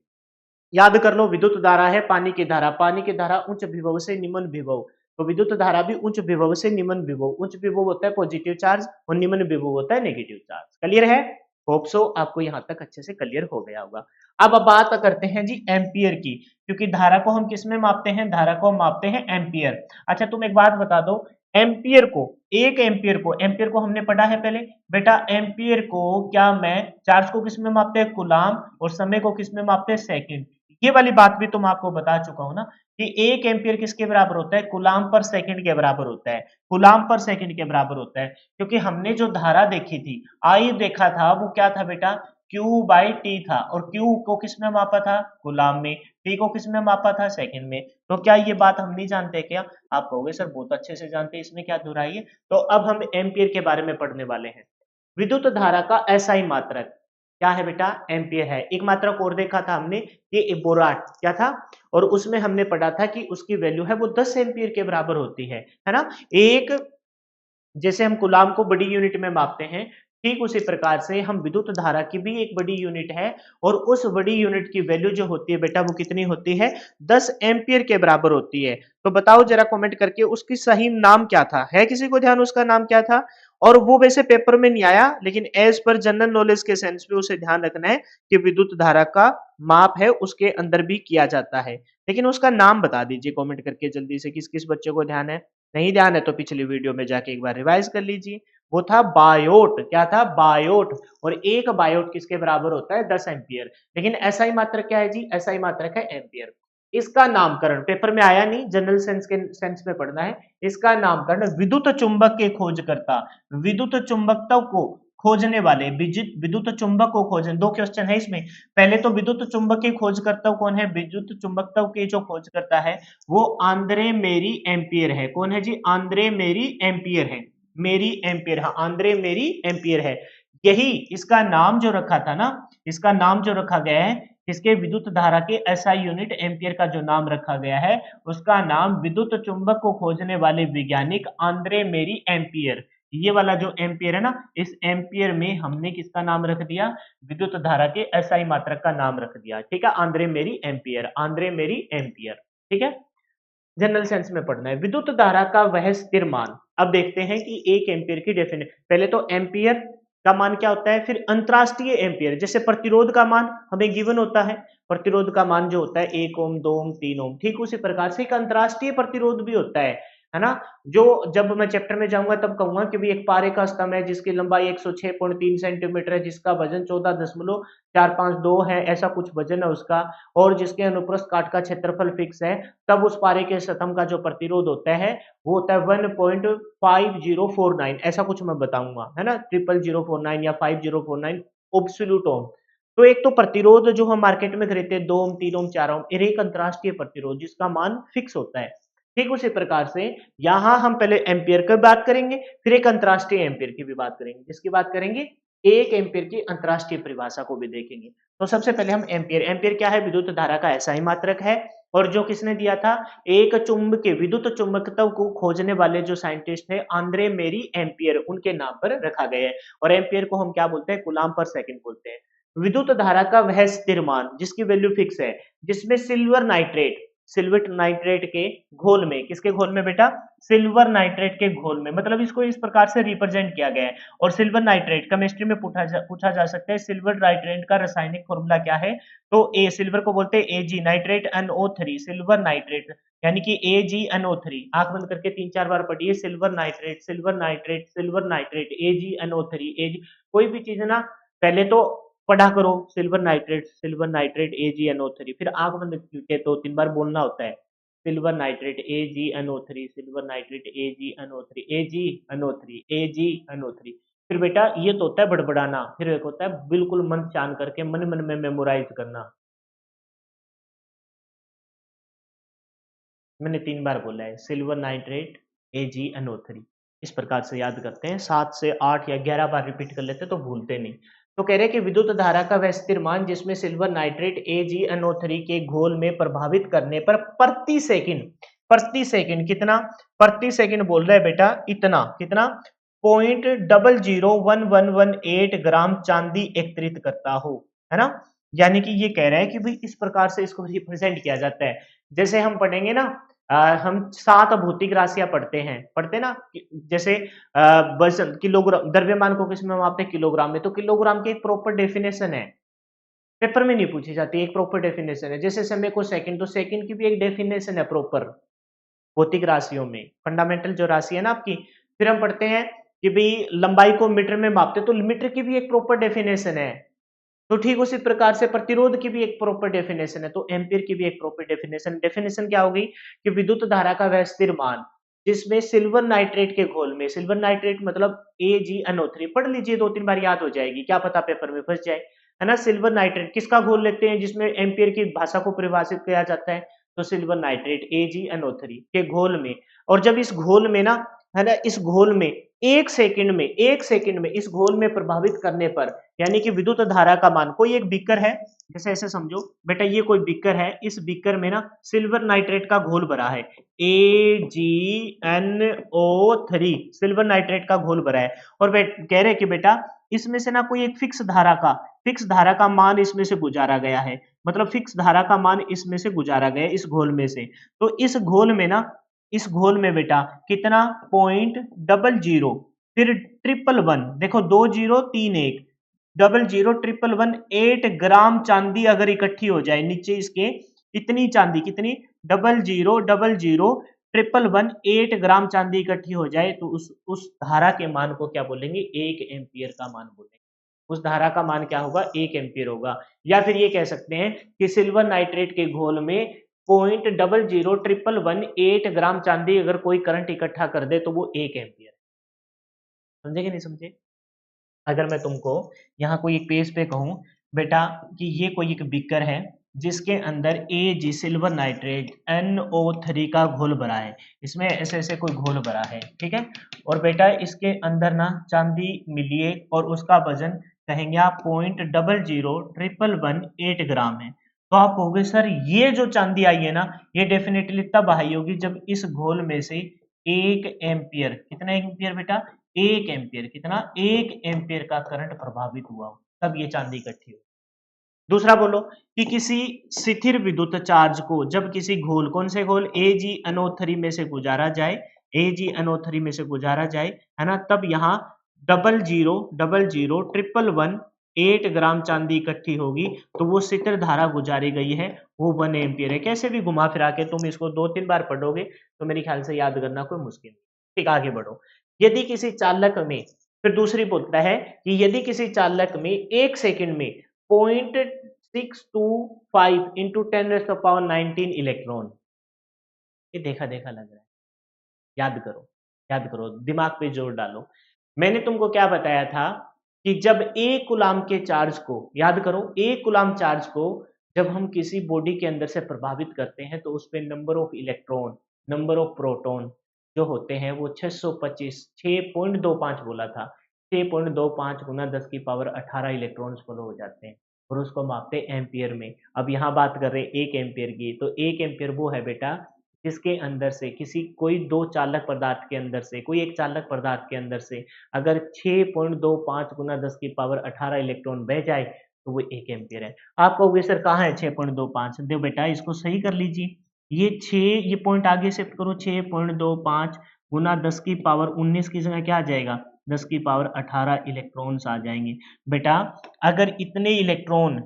याद कर लो, विद्युत धारा है पानी की धारा, पानी की धारा उच्च विभव से निम्न विभव, तो विद्युत धारा भी उच्च विभव से निम्न विभव, उच्च विभव होता है पॉजिटिव चार्ज और निम्न विभव होता है नेगेटिव चार्ज। क्लियर है? होप सो आपको यहाँ तक अच्छे से क्लियर हो गया होगा। अब बात करते हैं जी एम्पियर की, क्योंकि धारा को हम किस में मापते हैं? धारा को हम मापते हैं एम्पियर। अच्छा तुम एक बात बता दो, एम्पियर को, एक एम्पियर को हमने पढ़ा है पहले बेटा। एम्पियर को क्या मैं चार्ज को किस में मापते हैं? कूलाम, और समय को किस में मापते हैं? सेकंड। ये वाली बात भी तुम आपको बता चुका हूं ना कि एक एम्पियर किसके बराबर होता है? कूलाम पर सेकंड के बराबर होता है। कूलाम पर सेकंड के बराबर होता है, क्योंकि हमने जो धारा देखी थी, आई देखा था, वो क्या था बेटा? Q बाई टी था, और Q को किस में मापा था? कूलाम में। T को किस में मापा था? सेकंड में। तो क्या ये बात हम नहीं जानते क्या? आप कहोगे सर बहुत अच्छे से जानते हैं, इसमें क्या दोहराई है। तो अब हम एम्पियर के बारे में पढ़ने वाले हैं। विद्युत धारा का एसआई मात्रक क्या है बेटा? एम्पियर है। एक मात्रक और देखा था हमने, ये बोराट क्या था, और उसमें हमने पढ़ा था कि उसकी वैल्यू है वो 10 एम्पियर के बराबर होती है ना। एक जैसे हम कूलाम को बड़ी यूनिट में मापते हैं, ठीक उसी प्रकार से हम विद्युत धारा की भी एक बड़ी यूनिट है, और उस बड़ी यूनिट की वैल्यू जो होती है बेटा वो कितनी होती है? 10 एम्पियर के बराबर होती है। तो बताओ जरा कमेंट करके उसकी सही नाम क्या था? है किसी को ध्यान उसका नाम क्या था? और वो वैसे पेपर में नहीं आया, लेकिन एज पर जनरल नॉलेज के सेंस में उसे ध्यान रखना है कि विद्युत धारा का माप है उसके अंदर भी किया जाता है। लेकिन उसका नाम बता दीजिए कमेंट करके जल्दी से, किस किस बच्चे को ध्यान है। नहीं ध्यान है तो पिछली वीडियो में जाके एक बार रिवाइज कर लीजिए। वो था बायोट। क्या था? बायोट। और एक बायोट किसके बराबर होता है? 10 एम्पियर। लेकिन एसआई मात्रक क्या है जी? एसआई मात्रक है एम्पियर। इसका नामकरण पेपर में आया नहीं, जनरल सेंस के सेंस में पढ़ना है। इसका नामकरण विद्युत चुंबक के खोजकर्ता, विद्युत चुंबकत्व को खोजने वाले, विद्युत चुंबक को खोजने, दो क्वेश्चन है इसमें। पहले तो विद्युत चुंबक के खोजकर्ता कौन है? विद्युत चुंबकत्व के जो खोजकर्ता है वो आंद्रे मेरी एम्पियर है। कौन है जी? आंद्रे मेरी एम्पियर है। मेरी एम्पियर, हाँ आंद्रे मेरी एम्पियर है। यही इसका नाम जो रखा था ना, इसका नाम जो रखा गया है, इसके विद्युत धारा के एसआई यूनिट एम्पियर का जो नाम रखा गया है, उसका नाम विद्युत चुंबक को खोजने वाले वैज्ञानिक आंद्रे मेरी एम्पियर। ये वाला जो एम्पियर है ना, इस एम्पियर में हमने किसका नाम रख दिया? विद्युत धारा के एसआई मात्रक का नाम रख दिया। ठीक है, आंद्रे मेरी एम्पियर, आंद्रे मेरी एम्पियर। ठीक है, जनरल सेंस में पढ़ना है। विद्युत धारा का वह स्थिर मान। अब देखते हैं कि एक एम्पियर की डेफिनेशन, पहले तो एम्पियर का मान क्या होता है, फिर अंतरराष्ट्रीय एम्पियर। जैसे प्रतिरोध का मान हमें गिवन होता है, प्रतिरोध का मान जो होता है 1 ओम, 2 ओम, 3 ओम, ठीक उसी प्रकार से एक अंतरराष्ट्रीय प्रतिरोध भी होता है ना। जो जब मैं चैप्टर में जाऊंगा तब कहूंगा कि भी एक पारे का स्तंभ है जिसकी लंबाई 106.3 सेंटीमीटर है, जिसका वजन 14.452 है, ऐसा कुछ वजन है उसका, और जिसके अनुप्रस्थ काट का क्षेत्रफल फिक्स है, तब उस पारे के स्तंभ का जो प्रतिरोध होता है वो होता है 1.5049, ऐसा कुछ मैं बताऊंगा, है ना, 00049 या 5049 एब्सोल्यूट ओम। तो एक तो प्रतिरोध जो हम मार्केट में खरीदते हैं 2 ओम, 3 ओम, 4 ओम, एक अंतरराष्ट्रीय प्रतिरोध जिसका मान फिक्स होता है। ठीक उसी प्रकार से यहां हम पहले एम्पियर की बात करेंगे, फिर एक अंतरराष्ट्रीय एम्पियर की भी बात करेंगे। जिसकी बात करेंगे, एक एम्पियर की अंतरराष्ट्रीय परिभाषा को भी देखेंगे। तो सबसे पहले हम एम्पियर, एम्पियर क्या है? विद्युत धारा का एसआई मात्रक है, और जो किसने दिया था? एक चुंबकीय विद्युत चुंबकत्व को खोजने वाले जो साइंटिस्ट है आंद्रे मेरी एम्पियर, उनके नाम पर रखा गया है। और एम्पियर को हम क्या बोलते हैं? कूलाम पर सेकंड बोलते हैं। विद्युत धारा का वह स्थिर मान जिसकी वैल्यू फिक्स है, जिसमें सिल्वर नाइट्रेट के घोल में, किसके घोल में बेटा? सिल्वर नाइट्रेट के घोल में, मतलब इसको इस प्रकार से रिप्रेजेंट किया गया है। और सिल्वर नाइट्रेट केमिस्ट्री में पूछा जा सकता है, सिल्वर नाइट्रेट का रासायनिक फॉर्मूला क्या है? तो ए, सिल्वर को बोलते हैं एजी, नाइट्रेट NO3, सिल्वर नाइट्रेट यानी कि AgNO3। आंख बंद करके 3-4 बार पढ़िए, silver nitrate, silver nitrate, silver nitrate, AgNO3, एज, कोई भी चीज ना पहले तो पढ़ा करो, silver nitrate, silver nitrate, AgNO3, फिर आंख बंद करके 2-3 बार बोलना होता है, silver nitrate AgNO3, silver nitrate AgNO3, AgNO3, AgNO3। फिर बेटा ये तो होता है बड़बड़ाना, फिर एक होता है बिल्कुल मन शांत करके मन मन में मेमोराइज करना। मैंने 3 बार बोला है, सिल्वर नाइट्रेट AgNO3, इस प्रकार से याद करते हैं। 7 से 8 या 11 बार रिपीट कर लेते हैं तो भूलते नहीं। तो कह रहे हैं कि विद्युत धारा का वह स्थिर मान जिसमें सिल्वर नाइट्रेट AgNO3 के घोल में प्रभावित करने पर प्रति सेकंड कितना? प्रति सेकंड बोल रहे हैं बेटा इतना, कितना? 0.001118 ग्राम चांदी एकत्रित करता हो, है ना। यानी कि ये कह रहा है कि भाई इस प्रकार से इसको रिप्रेजेंट किया जाता है। जैसे हम पढ़ेंगे ना हम 7 भौतिक राशियाँ पढ़ते ना जैसे वज़न किलोग्राम द्रव्यमान को किसमें मापते हैं किलोग्राम में, तो किलोग्राम की एक प्रॉपर डेफिनेशन है। पेपर में नहीं पूछी जाती, एक प्रॉपर डेफिनेशन है। जैसे समय को सेकंड, तो सेकंड की भी एक डेफिनेशन है प्रॉपर भौतिक राशियों में, फंडामेंटल जो राशि है ना आपकी। फिर हम पढ़ते हैं कि भई लंबाई को मीटर में मापते हैं, तो मीटर की भी एक प्रॉपर डेफिनेशन है। तो ठीक उसी प्रकार से प्रतिरोध की भी एक प्रॉपर डेफिनेशन है, तो एम्पीयर की भी एक प्रॉपर डेफिनेशन डेफिनेशन क्या होगी कि विद्युत धारा का वह स्थिर मान जिसमें सिल्वर नाइट्रेट के घोल में, सिल्वर नाइट्रेट मतलब AgNO3, पढ़ लीजिए 2-3 बार याद हो जाएगी, क्या पता पेपर में फंस जाए, है ना। सिल्वर नाइट्रेट किसका घोल लेते हैं जिसमें एम्पीयर की भाषा को परिभाषित किया जाता है, तो सिल्वर नाइट्रेट AgNO3 के घोल में। और जब इस घोल में ना, है ना, इस घोल में 1 सेकंड में इस घोल में प्रभावित करने पर, यानी कि विद्युत धारा का मान, कोई एक बीकर है, जैसे ऐसे समझो बेटा ये कोई बीकर है, इस बीकर में ना सिल्वर नाइट्रेट का घोल भरा है, AgNO3 सिल्वर नाइट्रेट का घोल भरा है। और कह रहे कि बेटा इसमें से ना कोई एक फिक्स धारा का मान इसमें से गुजारा गया है, मतलब फिक्स धारा का मान इसमें से गुजारा गया है इस घोल में से। तो इस घोल में ना, इस घोल में बेटा कितना 0.00, फिर 111, देखो 2031, 00 111 8 ग्राम चांदी अगर इकट्ठी हो जाए नीचे इसके, इतनी चांदी, कितनी 00 111 8 ग्राम चांदी इकट्ठी हो जाए, तो उस धारा के मान को क्या बोलेंगे, 1 एम्पियर का मान बोलेंगे। उस धारा का मान क्या होगा, 1 एम्पियर होगा। या फिर ये कह सकते हैं कि सिल्वर नाइट्रेट के घोल में 0.00 111 8 ग्राम चांदी अगर कोई करंट इकट्ठा कर दे तो वो 1 एम्पियर है। समझे कि नहीं समझे। अगर मैं तुमको यहाँ कोई एक पेज पे कहूँ बेटा कि ये कोई एक बीकर है जिसके अंदर Ag सिल्वर नाइट्रेट NO3 का घोल भरा है, इसमें ऐसे ऐसे कोई घोल भरा है, ठीक है। और बेटा इसके अंदर ना चांदी मिली है और उसका वजन कहेंगे आप 0.00 111 8 ग्राम है। तो आप कहोगे सर ये जो चांदी आई है ना, ये डेफिनेटली तब आई होगी जब इस घोल में से 1 एम्पियर, कितना एम्पियर बेटा, 1 एम्पियर, कितना 1 एम्पियर का करंट प्रभावित हुआ हो, तब ये चांदी इकट्ठी हो। दूसरा बोलो कि किसी स्थिर विद्युत चार्ज को जब किसी घोल, कौन से घोल, AgNO3 में से गुजारा जाए, AgNO3 में से गुजारा जाए, है ना, तब यहाँ 00 8 ग्राम चांदी इकट्ठी होगी, तो वो स्थिर धारा गुजारी गई है वो 1 एम्पियर है। कैसे भी घुमा फिरा के तुम इसको 2-3 बार पढ़ोगे तो मेरे ख्याल से याद करना कोई मुश्किल नहीं। ठीक, आगे बढ़ो। यदि किसी चालक में, फिर दूसरी बोलता है कि यदि किसी चालक में 1 सेकंड में 0.625 इंटू 10⁻19 इलेक्ट्रॉन, ये देखा देखा लग रहा है, याद करो, याद करो, दिमाग पे जोर डालो। मैंने तुमको क्या बताया था कि जब 1 कूलाम के चार्ज को, याद करो, 1 कूलाम चार्ज को जब हम किसी बॉडी के अंदर से प्रभावित करते हैं तो उस पे number of electron, number of proton जो होते हैं वो 625, 6.25 बोला था, 6.25 गुना 10 की पावर 18 इलेक्ट्रॉन्स फॉलो हो जाते हैं और उसको मापते हैं एम्पियर में। अब यहाँ बात कर रहे हैं 1 एम्पियर की, तो 1 एम्पियर वो है बेटा जिसके अंदर से किसी, कोई दो चालक पदार्थ के अंदर से, कोई एक चालक पदार्थ के अंदर से अगर 6.25 गुना 10 की पावर 18 इलेक्ट्रॉन बह जाए तो वो 1 एम्पियर है। आप कहोगे सर कहाँ है 6.25, दो बेटा इसको सही कर लीजिए, ये 6, ये पॉइंट आगे शिफ्ट करो, 6.25 गुना 10 की पावर 19 की जगह क्या आ जाएगा, 10 की पावर 18 इलेक्ट्रॉन्स आ जाएंगे। बेटा अगर इतने इलेक्ट्रॉन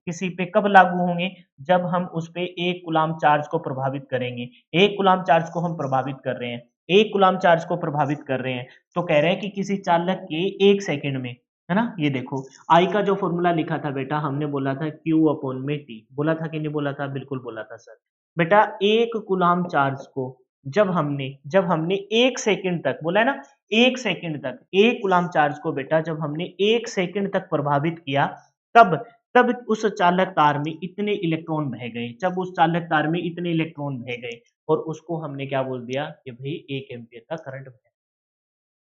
किसी पे कब लागू होंगे, जब हम उस पे 1 कूलाम चार्ज को प्रभावित करेंगे। 1 कूलाम चार्ज को हम प्रभावित कर रहे हैं, 1 कूलाम चार्ज को प्रभावित कर रहे हैं, तो कह रहे हैं कि किसी चालक के 1 सेकंड में, है ना, ये देखो आई का जो फॉर्मूला लिखा था बेटा, हमने बोला था Q/T, बोला था कि नहीं बोला था, बिल्कुल बोला था सर। बेटा 1 कूलाम चार्ज को जब हमने 1 सेकंड तक, बोला है ना, 1 सेकंड तक, 1 कूलाम चार्ज को बेटा जब हमने 1 सेकंड तक प्रभावित किया, तब तब उस चालक तार में इतने इलेक्ट्रॉन बह गए, जब उस चालक तार में इतने इलेक्ट्रॉन बह गए, और उसको हमने क्या बोल दिया कि भाई 1 एम्पियर का करंट बह,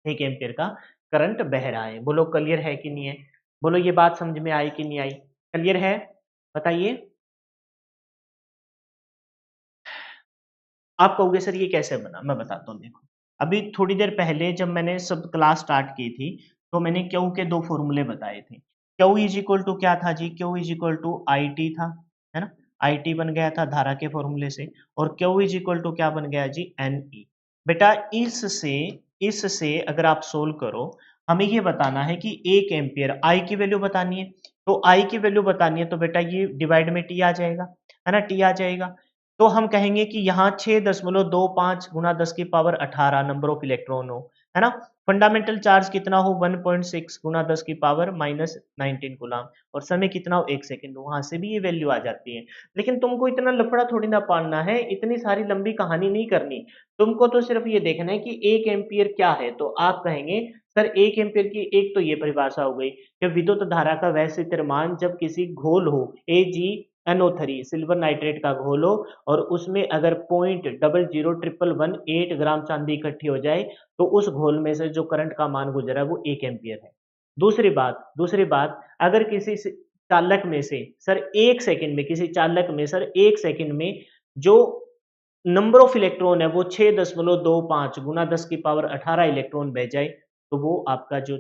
1 एम्पियर का करंट बह रहा है। बोलो क्लियर है कि नहीं है, बोलो ये बात समझ में आई कि नहीं आई, क्लियर है, बताइए। आप कहोगे सर ये कैसे बना, मैं बताता हूँ, देखो अभी थोड़ी देर पहले जब मैंने सब क्लास स्टार्ट की थी तो मैंने क्यू के दो फॉर्मूले बताए थे। क्यू इज इक्वल टू क्या था जी, Q is equal to I T था, है ना। IT बन गया था धारा के फॉर्मूले से, और Q इज इक्वल टू क्या बन गया जी, NE। बेटा इससे अगर आप सोल्व करो, हमें ये बताना है कि 1 एम्पियर I की वैल्यू बतानी है, तो I की वैल्यू बतानी है तो बेटा ये डिवाइड में T आ जाएगा, है ना, T आ जाएगा। तो हम कहेंगे कि यहाँ 6.25 गुना 10 की पावर 18 नंबर ऑफ इलेक्ट्रॉन हो, है ना। फंडामेंटल चार्ज कितना हो, 1.6 गुना 10 की पावर माइनस 19 गुलाम, और समय कितना हो, 1 सेकंड हो। वहां से भी ये वैल्यू आ जाती है। लेकिन तुमको इतना लफड़ा थोड़ी ना पालना है, इतनी सारी लंबी कहानी नहीं करनी। तुमको तो सिर्फ ये देखना है कि 1 एम्पियर क्या है। तो आप कहेंगे सर 1 एम्पियर की एक तो ये परिभाषा हो गई कि विद्युत धारा का वह स्थितिमान जब किसी घोल हो, AgNO3 सिल्वर नाइट्रेट का घोल हो, और उसमें अगर 0.001118 ग्राम चांदी इकट्ठी हो जाए, तो उस घोल में से जो करंट का मान गुजरा है वो 1 एम्पियर है। दूसरी बात, अगर किसी चालक में से सर 1 सेकंड में, किसी चालक में सर 1 सेकंड में जो नंबर ऑफ इलेक्ट्रॉन है वो 6.25 गुना 10 की पावर 18 इलेक्ट्रॉन बह जाए, तो वो आपका जो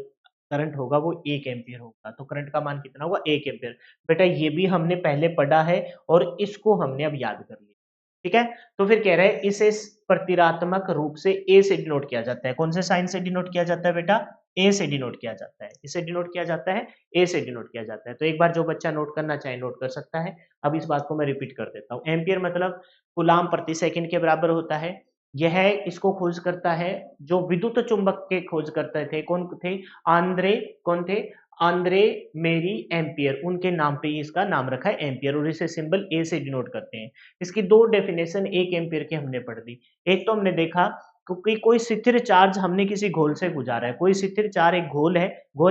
करंट होगा वो 1 एम्पियर होगा। तो करंट का मान कितना होगा, 1 एम्पियर। बेटा ये भी हमने पहले पढ़ा है और इसको हमने अब याद कर लिया। ठीक है, तो फिर कह रहे हैं इसे प्रतीकात्मक रूप से ए से डिनोट किया जाता है। कौन से साइन से डिनोट किया जाता है बेटा, ए से डिनोट किया जाता है। इसे डिनोट किया जाता है, ए से डिनोट किया जाता है। तो एक बार जो बच्चा नोट करना चाहे नोट कर सकता है। अब इस बात को मैं रिपीट कर देता हूँ। एम्पियर मतलब कूलाम प्रति सेकंड के बराबर होता है। यह इसको खोज करता है, जो विद्युत चुंबक के खोज करते थे, कौन थे, आंद्रे, कौन थे, आंद्रे मेरी एम्पियर, उनके नाम पे ही इसका नाम रखा है एम्पियर, और इसे सिंबल ए से डिनोट करते हैं। इसकी दो डेफिनेशन 1 एम्पियर की हमने पढ़ दी। एक तो हमने देखा क्योंकि कोई स्थिर चार्ज हमने किसी घोल से गुजारा है, कोई स्थिर चार्ज एक घोल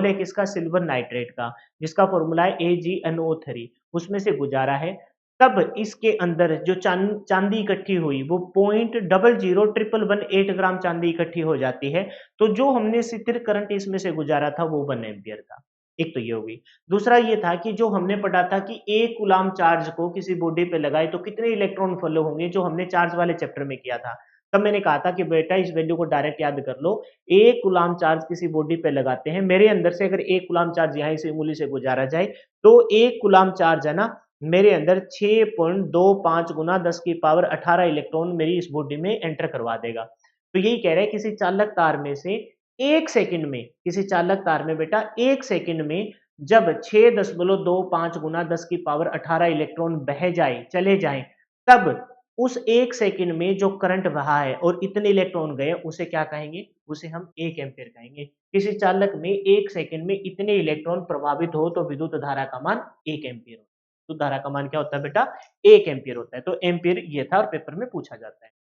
है किसका, सिल्वर नाइट्रेट का, जिसका फॉर्मूला है AgNO3, उसमें से गुजारा है। तब इसके अंदर जो चांदी इकट्ठी हुई वो 0.001118 ग्राम चांदी इकट्ठी हो जाती है। तो जो हमने स्थिर करंट इसमें से गुजारा था वो 1 एम्पियर था। एक तो ये हो गई। दूसरा ये था कि जो हमने पढ़ा था कि 1 कूलाम चार्ज को किसी बॉडी पे लगाए तो कितने इलेक्ट्रॉन फॉलो होंगे, जो हमने चार्ज वाले चैप्टर में किया था। तब मैंने कहा था कि बेटा इस वैल्यू को डायरेक्ट याद कर लो। 1 कूलाम चार्ज किसी बॉडी पे लगाते हैं, मेरे अंदर से अगर 1 कूलाम चार्ज यहाँ इस उंगली से गुजारा जाए, तो 1 कूलाम चार्ज है ना, मेरे अंदर 6.25 गुना 10 की पावर 18 इलेक्ट्रॉन मेरी इस बॉडी में एंटर करवा देगा। तो यही कह रहे हैं किसी चालक तार में से 1 सेकंड में, किसी चालक तार में बेटा 1 सेकंड में जब 6.25 गुना 10 की पावर 18 इलेक्ट्रॉन बह जाए, चले जाएं, तब उस 1 सेकंड में जो करंट बहा है और इतने इलेक्ट्रॉन गए, उसे क्या कहेंगे, उसे हम 1 एम्पीयर कहेंगे। किसी चालक में 1 सेकंड में इतने इलेक्ट्रॉन प्रभावित हो तो विद्युत धारा का मान 1 एम्पीयर होता है। तो धारा का मान क्या होता है बेटा, 1 एम्पीयर होता है। तो एम्पीयर ये था और पेपर में पूछा जाता है।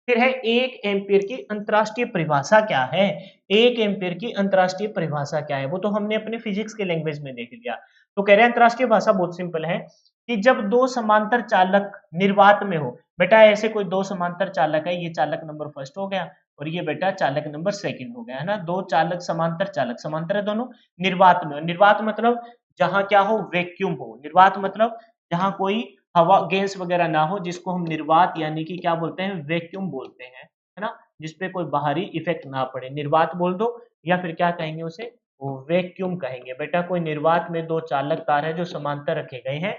फिर है 1 एम्पीयर की अंतरराष्ट्रीय परिभाषा क्या है। 1 एम्पीयर की अंतरराष्ट्रीय परिभाषा क्या है, वो तो हमने अपने फिजिक्स के लैंग्वेज में देख लिया। तो कह रहे हैं अंतरराष्ट्रीय भाषा बहुत सिंपल है कि जब दो समांतर चालक निर्वात में हो। बेटा ऐसे कोई दो समांतर चालक है, ये चालक नंबर फर्स्ट हो गया और ये बेटा चालक नंबर सेकंड हो गया, है ना। दो चालक समांतर है दोनों, निर्वात में हो। निर्वात मतलब जहां क्या हो, वैक्यूम हो। निर्वात मतलब जहां कोई हवा गैस वगैरह ना हो, जिसको हम निर्वात यानी कि क्या बोलते हैं, वैक्यूम बोलते हैं, है ना। जिसपे कोई बाहरी इफेक्ट ना पड़े, निर्वात बोल दो, या फिर क्या कहेंगे उसे, वो वैक्यूम कहेंगे। बेटा कोई निर्वात में दो चालक तार है जो समांतर रखे गए हैं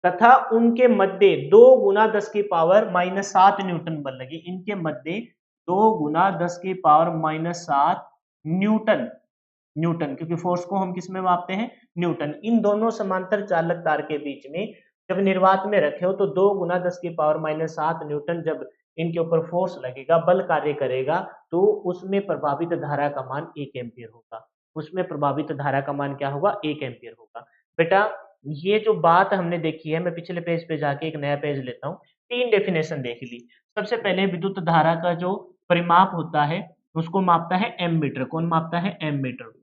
तथा उनके मध्य 2 गुना 10 की पावर माइनस 7 न्यूटन बल लगी। इनके मध्य 2 गुना 10 की पावर माइनस 7 न्यूटन, क्योंकि फोर्स को हम किस में मापते हैं, न्यूटन। इन दोनों समांतर चालक तार के बीच में जब निर्वात में रखे हो तो 2 गुना 10 की पावर माइनस 7 न्यूटन जब इनके ऊपर फोर्स लगेगा, बल कार्य करेगा, तो उसमें प्रभावित धारा का मान 1 एम्पीयर होगा। उसमें प्रभावित धारा का मान क्या होगा, 1 एम्पीयर होगा। बेटा ये जो बात हमने देखी है, मैं पिछले पेज पे जाके एक नया पेज लेता हूँ। 3 डेफिनेशन देख ली। सबसे पहले विद्युत धारा का जो परिमाप होता है उसको मापता है एमीटर। कौन मापता है, एमीटर।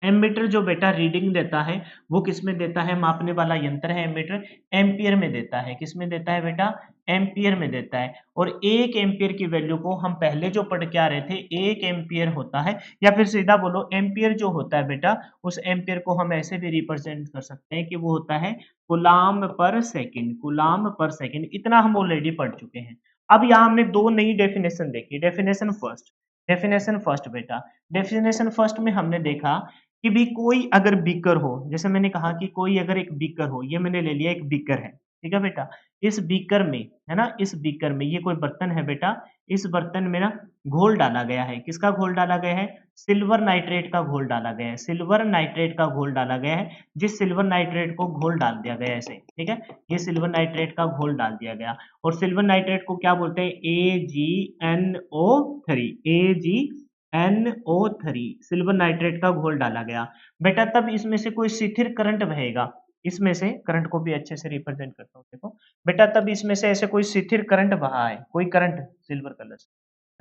एमीटर जो बेटा रीडिंग देता है वो किस में देता है, मापने वाला यंत्र है एमीटर, एम्पियर में देता है। किस में देता है बेटा, एम्पियर में देता है। और 1 एम्पियर की वैल्यू को हम पहले जो पढ़ के आ रहे थे, 1 एम्पियर होता है, या फिर सीधा बोलो एम्पियर जो होता है बेटा, उस एम्पियर को हम ऐसे भी रिप्रेजेंट कर सकते हैं कि वो होता है कूलाम पर सेकंड। कूलाम पर सेकंड, इतना हम ऑलरेडी पढ़ चुके हैं। अब यहाँ हमने दो नई डेफिनेशन देखी। डेफिनेशन फर्स्ट बेटा, डेफिनेशन फर्स्ट में हमने देखा कि भी कोई अगर बीकर हो, जैसे मैंने कहा कि कोई अगर एक बीकर हो, ये मैंने ले लिया एक बीकर है, ठीक है बेटा। इस बीकर में, है ना, इस बीकर में ये कोई बर्तन है बेटा, इस बर्तन में ना घोल डाला गया है। किसका घोल डाला गया है? सिल्वर नाइट्रेट का घोल डाला गया है। सिल्वर नाइट्रेट का घोल डाला गया है। जिस सिल्वर नाइट्रेट को घोल डाल दिया गया है ऐसे, ठीक है, ये सिल्वर नाइट्रेट का घोल डाल दिया गया। और सिल्वर नाइट्रेट को क्या बोलते हैं? AgNO3, AgNO3, सिल्वर नाइट्रेट का घोल डाला गया बेटा। तब इसमें से कोई शिथिर करंट बहेगा। इसमें से करंट को भी अच्छे से रिप्रेजेंट करता हूँ, देखो बेटा। तब इसमें से ऐसे कोई शिथिर करंट बहा है, कोई करंट सिल्वर कलर से,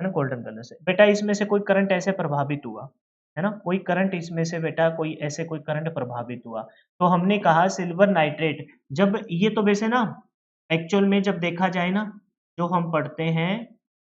है ना, गोल्डन कलर से बेटा। इसमें से कोई करंट ऐसे प्रभावित हुआ, है ना, कोई करंट इसमें से बेटा, कोई ऐसे कोई करंट प्रभावित हुआ। तो हमने कहा सिल्वर नाइट्रेट, जब ये तो वैसे ना एक्चुअल में जब देखा जाए ना, जो हम पढ़ते हैं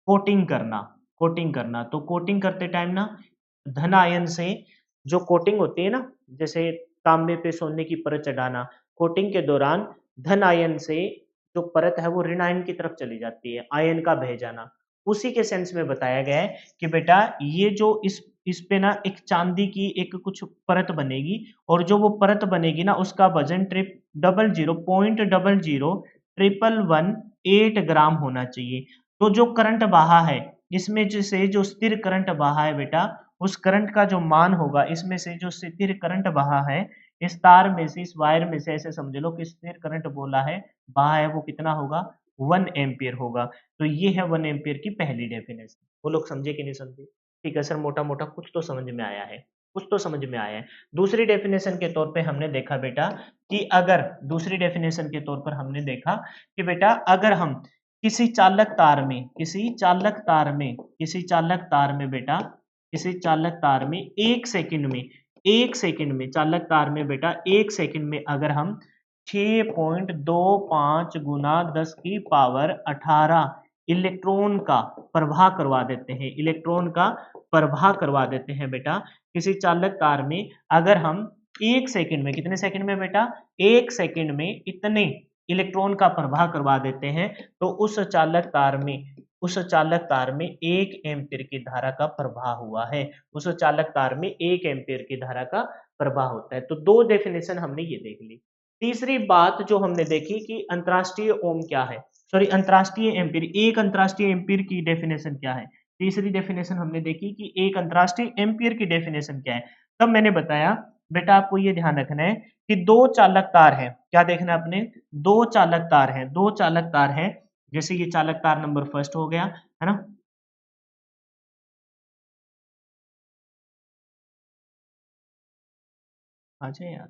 कोटिंग करना, कोटिंग करना, तो कोटिंग करते टाइम ना धन आयन से जो कोटिंग होती है ना, जैसे तांबे पे सोने की परत चढ़ाना, कोटिंग के दौरान धन आयन से जो परत है वो ऋण आयन की तरफ चली जाती है, आयन का बह जाना। उसी के सेंस में बताया गया है कि बेटा ये जो इस पे ना एक चांदी की एक कुछ परत बनेगी, और जो वो परत बनेगी ना उसका वजन 0.001118 ग्राम होना चाहिए। तो जो करंट बहा है इसमें से जो स्थिर करंट बहा है बेटा, उस करंट का जो मान होगा, इसमें से जो स्थिर करंट बहा है इस तार में से, इस वायर में से, ऐसे समझ लो कि स्थिर करंट बोला है, बहा है, वो कितना होगा? 1 एम्पियर होगा। तो ये है 1 एम्पियर की पहली डेफिनेशन। वो लोग समझे कि नहीं समझे? ठीक है सर, मोटा मोटा कुछ तो समझ में आया है, कुछ तो समझ में आया है। दूसरी डेफिनेशन के तौर पे हमने देखा बेटा कि अगर, दूसरी डेफिनेशन के तौर पर हमने देखा कि बेटा अगर हम किसी चालक तार में, किसी चालक तार में, किसी चालक तार में बेटा, किसी चालक तार में 1 सेकंड में, 1 सेकंड में, चालक तार में बेटा 1 सेकंड में अगर हम 6.25 गुना 10 की पावर 18 इलेक्ट्रॉन का प्रवाह करवा देते हैं, इलेक्ट्रॉन का प्रवाह करवा देते हैं बेटा किसी चालक तार में। अगर हम 1 सेकंड में, कितने सेकंड में बेटा? 1 सेकंड में इतने इलेक्ट्रॉन का प्रवाह करवा देते हैं, तो उस चालक तार में, उस चालक तार में 1 एम्पीयर की धारा का प्रवाह हुआ है। उस चालक तार में 1 एम्पीयर की धारा का प्रवाह होता है। तो दो डेफिनेशन हमने ये देख ली। तीसरी बात जो हमने देखी कि अंतरराष्ट्रीय ओम क्या है, सॉरी अंतरराष्ट्रीय एम्पीयर, एक अंतरराष्ट्रीय एम्पीयर की डेफिनेशन क्या है। तीसरी डेफिनेशन हमने देखी कि एक अंतरराष्ट्रीय एम्पीयर की डेफिनेशन क्या है। तब मैंने बताया बेटा आपको ये ध्यान रखना है कि दो चालक तार है, क्या देखना है आपने? दो चालक तार है, दो चालक तार है। जैसे ये चालक तार नंबर फर्स्ट हो गया, है ना, आ जाए यार।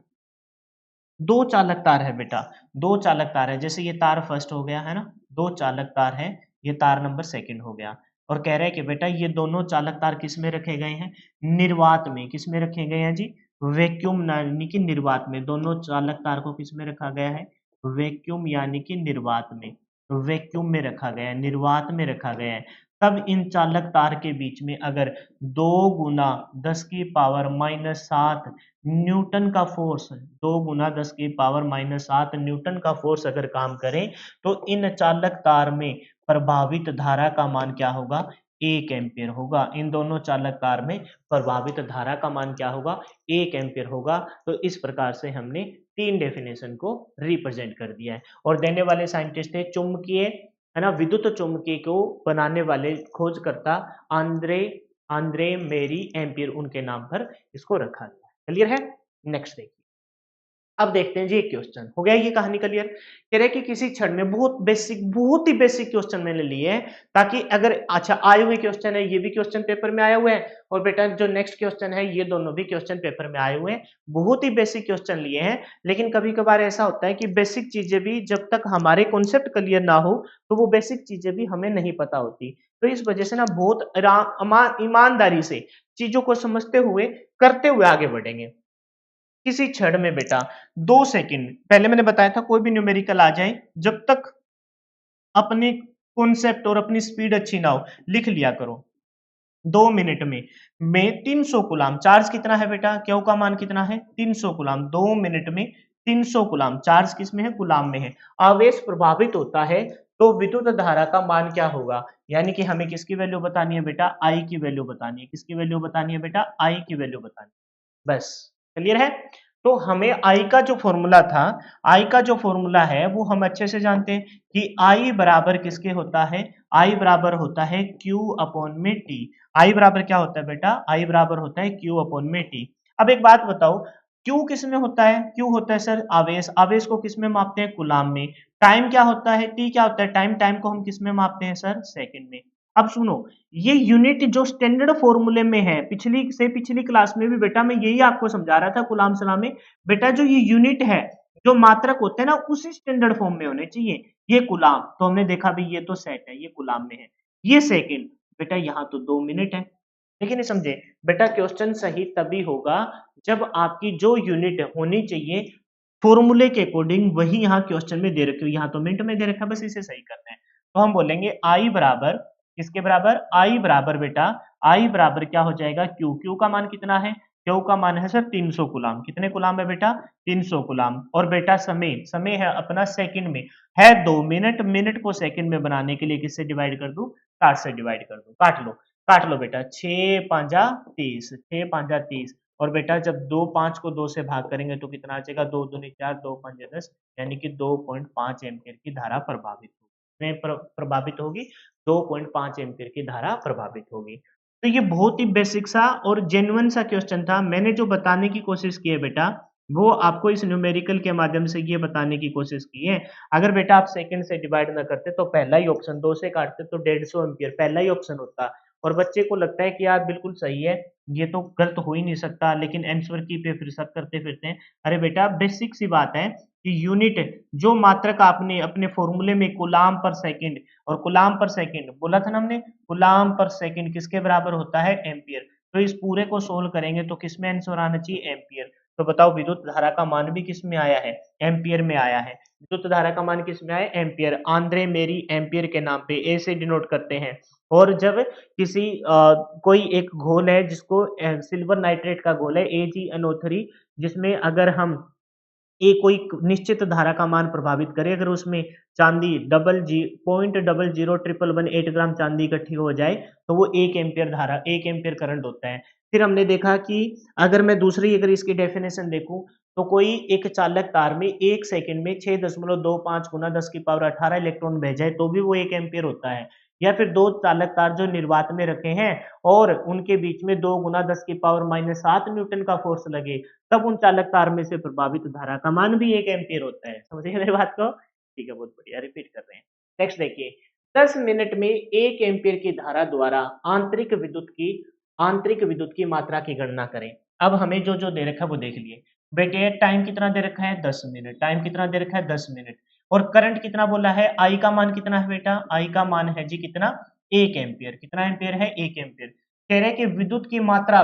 दो चालक तार है बेटा, दो चालक तार है। जैसे ये तार फर्स्ट हो गया, है ना, दो चालक तार है, ये तार नंबर सेकंड हो गया। और कह रहे हैं कि बेटा ये दोनों चालक तार किस में रखे गए हैं? निर्वात में। किस में रखे गए हैं जी? वैक्यूम यानी कि निर्वात में। दोनों चालक तार को किस में रखा गया है? वैक्यूम यानी कि निर्वात में। वैक्यूम में रखा गया है, निर्वात में रखा गया है। तब इन चालक तार के बीच में अगर 2 गुना 10 की पावर -7 न्यूटन का फोर्स, 2 गुना 10 की पावर -7 न्यूटन का फोर्स अगर काम करे, तो इन चालक तार में प्रभावित धारा का मान क्या होगा? 1 एम्पीयर होगा। इन दोनों चालक तार में प्रभावित धारा का मान क्या होगा? 1 एम्पीयर होगा। तो इस प्रकार से हमने तीन डेफिनेशन को रिप्रेजेंट कर दिया है। और देने वाले साइंटिस्ट थे चुंबकीय, है ना, विद्युत चुम्बकीय को बनाने वाले खोजकर्ता आंद्रे आंद्रे मेरी एम्पियर, उनके नाम पर इसको रखा गया। क्लियर है? नेक्स्ट देखिए। अब देखते हैं जी एक क्वेश्चन हो गया, ये कहानी क्लियर। कह रहे कि किसी क्षण में, बहुत बेसिक, बहुत ही बेसिक क्वेश्चन मैंने लिए हैं ताकि अगर, अच्छा आए हुए क्वेश्चन है, ये भी क्वेश्चन पेपर में आया हुआ है, और बेटा जो नेक्स्ट क्वेश्चन है ये दोनों भी क्वेश्चन पेपर में आए हुए हैं। बहुत ही बेसिक क्वेश्चन लिए हैं। लेकिन कभी कभार ऐसा होता है कि बेसिक चीजें भी जब तक हमारे कॉन्सेप्ट क्लियर ना हो तो वो बेसिक चीजें भी हमें नहीं पता होती। तो इस वजह से ना बहुत ईमानदारी से चीजों को समझते हुए, करते हुए आगे बढ़ेंगे। किसी क्षण में बेटा 2 सेकंड, पहले मैंने बताया था कोई भी न्यूमेरिकल आ जाए, जब तक अपने कॉन्सेप्ट और अपनी स्पीड अच्छी ना हो, लिख लिया करो। 2 मिनट में 300 गुलाम चार्ज कितना है बेटा? क्यू का मान कितना है? 300 गुलाम। 2 मिनट में 300 गुलाम चार्ज किस में है? गुलाम में है। आवेश प्रभावित होता है तो विद्युत धारा का मान क्या होगा? यानी कि हमें किसकी वैल्यू बतानी है बेटा? आई की वैल्यू बतानी है। किसकी वैल्यू बतानी है बेटा? आई की वैल्यू बतानी है। बस क्लियर है? तो हमें आई का जो फॉर्मूला था, आई का जो फॉर्मूला है वो हम अच्छे से जानते हैं कि आई बराबर किसके होता है, आई बराबर होता है क्यू अपॉन में टी। आई बराबर क्या होता है बेटा, आई बराबर होता है क्यू अपॉन में टी। अब एक बात बताओ, क्यू किस में होता है, क्यू होता है सर आवेश, आवेश को किस में मापते हैं, कूलाम में। टाइम क्या होता है, टी क्या होता है, टाइम, टाइम को हम किस में मापते हैं सर, सेकंड में। अब सुनो, ये यूनिट जो स्टैंडर्ड फॉर्मूले में है, पिछली क्लास में भी बेटा मैं यही आपको समझा रहा था कूलाम सलाह में, बेटा जो ये यूनिट है, जो मात्रक होते हैं ना, उसी स्टैंडर्ड फॉर्म में होने चाहिए। ये कूलाम तो हमने देखा भी, ये तो सेट है, ये कूलाम में है। ये सेकंड, बेटा यहाँ तो 2 मिनट है। देखिए नहीं समझे बेटा, क्वेश्चन सही तभी होगा जब आपकी जो यूनिट होनी चाहिए फॉर्मूले के अकॉर्डिंग वही यहाँ क्वेश्चन में दे रखी हो। यहाँ तो मिनट में दे रखा है, बस इसे सही करना है। तो हम बोलेंगे आई बराबर किसके बराबर, आई बराबर बेटा, आई बराबर क्या हो जाएगा, क्यू। क्यू का मान कितना है, क्यू का मान है सर 300 गुलाम। कितने गुलाम है बेटा, 300 गुलाम। और बेटा समय, समय है अपना सेकंड में, है 2 मिनट। मिनट को सेकंड में बनाने के लिए किससे डिवाइड कर दूं, 60 से डिवाइड कर दूं। काट लो, काट लो बेटा, 6 पांजा 30, 6 पांजा 30। और बेटा जब 5 को 2 से भाग करेंगे तो कितना आ जाएगा, 2 दूनी 4, 2 पंजे 10, यानी कि 2.5 एम्पियर की धारा प्रभावित होगी। प्रभावित होगी, 2.5 एम्पियर की धारा प्रभावित होगी। तो ये बहुत ही बेसिक सा और जेन्युइन सा क्वेश्चन था। मैंने जो बताने की कोशिश की है बेटा, वो आपको इस न्यूमेरिकल के माध्यम से ये बताने की कोशिश की है। अगर बेटा आप सेकंड से डिवाइड ना करते तो पहला ही ऑप्शन, 2 से काटते तो 150 एम्पियर पहला ही ऑप्शन होता। और बच्चे को लगता है कि यार बिल्कुल सही है, ये तो गलत हो ही नहीं सकता, लेकिन आंसर की पे फिर शक करते फिरते हैं। अरे बेटा बेसिक सी बात है कि यूनिट जो मात्रक आपने अपने फॉर्मूले में कूलाम पर सेकंड, और कूलाम पर सेकंड बोला था ना हमने, कूलाम पर सेकंड किसके बराबर होता है, एम्पियर। तो इस पूरे को सोल्व करेंगे तो किसमें आंसर आना चाहिए, एम्पियर। तो बताओ विद्युत धारा का मान भी किस में आया है, एम्पियर में आया है। विद्युत धारा का मान किस में आया, एम्पियर। आंद्रे मेरी एम्पियर के नाम पे ए से डिनोट करते हैं। और जब किसी कोई एक घोल है जिसको सिल्वर नाइट्रेट का घोल है AgNO3, जिसमें अगर हम कोई निश्चित धारा का मान प्रभावित करे, अगर उसमें चांदी 0.000118 ग्राम चांदी इकट्ठी हो जाए तो वो 1 एम्पियर धारा, 1 एम्पियर करंट होता है। फिर हमने देखा कि अगर इसकी डेफिनेशन देखूं, तो कोई एक चालक तार में 1 सेकंड में 6.25 गुना 10 की पावर 18 इलेक्ट्रॉन भेजाए तो भी वो 1 एम्पियर होता है। या फिर दो चालक तार जो निर्वात में रखे हैं और उनके बीच में 2 गुना 10 की पावर -7 न्यूटन का फोर्स लगे, तब उन चालक तार में से प्रभावित धारा का मान भी 1 एम्पियर होता है। समझिए मेरी बात को, ठीक है, बहुत बढ़िया, रिपीट कर रहे हैं। नेक्स्ट देखिए, 10 मिनट में 1 एम्पियर की धारा द्वारा आंतरिक विद्युत की मात्रा की गणना करें। अब हमें जो जो दे रखा है वो देख लिए बेटे। टाइम कितना दे रखा है, 10 मिनट। टाइम कितना दे रखा है, 10 मिनट। और करंट कितना बोला है, आई का मान कितना है बेटा, आई का मान है जी कितना, 1 एम्पियर। कितना एम्पियर है, 1 एम्पियर। कह रहे कि विद्युत की मात्रा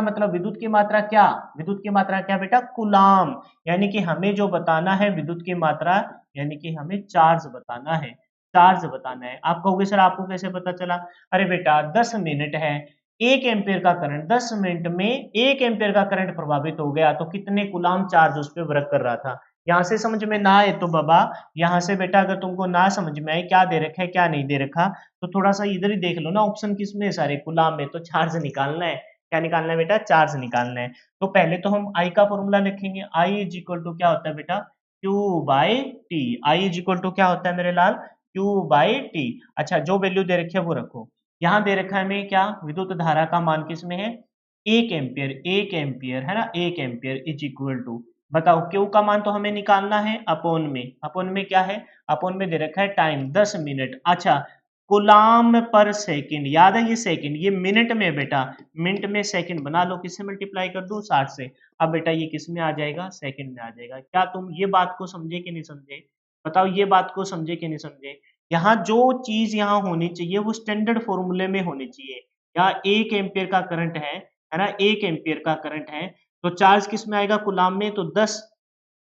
मतलब विद्युत की मात्रा क्या, विद्युत की मात्रा क्या बेटा, कूलाम। यानी कि हमें जो बताना है विद्युत की मात्रा, यानी कि हमें चार्ज बताना है, चार्ज बताना है। आप कहोगे सर आपको कैसे पता चला, अरे बेटा 10 मिनट है, 1 एम्पियर का करंट, 10 मिनट में 1 एम्पियर का करंट प्रभावित हो गया तो कितने कूलाम चार्ज उस पर वर्क कर रहा था। यहां से समझ में ना आए तो बाबा, यहाँ से बेटा अगर तुमको ना समझ में आए क्या दे रखा है क्या नहीं दे रखा, तो थोड़ा सा इधर ही देख लो ना, ऑप्शन किसमें है सारे, गुलाम में। तो चार्ज निकालना है, क्या निकालना है बेटा, चार्ज निकालना है। तो पहले तो हम आई का फॉर्मूला लिखेंगे, आई इज इक्वल टू क्या होता है बेटा, Q by T. I is equal to क्या होता है मेरे लाल, क्यू बाई टी। अच्छा जो वैल्यू दे रखी है वो रखो। यहाँ दे रखा है हमें क्या, विद्युत धारा का मान किसमें है, 1 एम्पियर, 1 एम्पियर है ना, 1 एम्पियर इज इक्वल टू, बताओ क्यू का मान तो हमें निकालना है, अपोन में, अपोन में क्या है, अपोन में दे रखा है टाइम 10 मिनट। अच्छा गुलाम पर सेकंड, याद है ये सेकंड, ये मिनट में बेटा, मिनट में सेकंड बना लो, किससे मल्टीप्लाई कर दूं, 60 से। अब बेटा ये किस में आ जाएगा, सेकंड में आ जाएगा। क्या तुम ये बात को समझे कि नहीं समझे, बताओ ये बात को समझे कि नहीं समझे। यहाँ जो चीज यहाँ होनी चाहिए वो स्टैंडर्ड फॉर्मूले में होनी चाहिए। यहाँ 1 एम्पियर का करंट है ना, 1 एम्पियर का करंट है, तो चार्ज किस में आएगा, गुलाम में, तो 10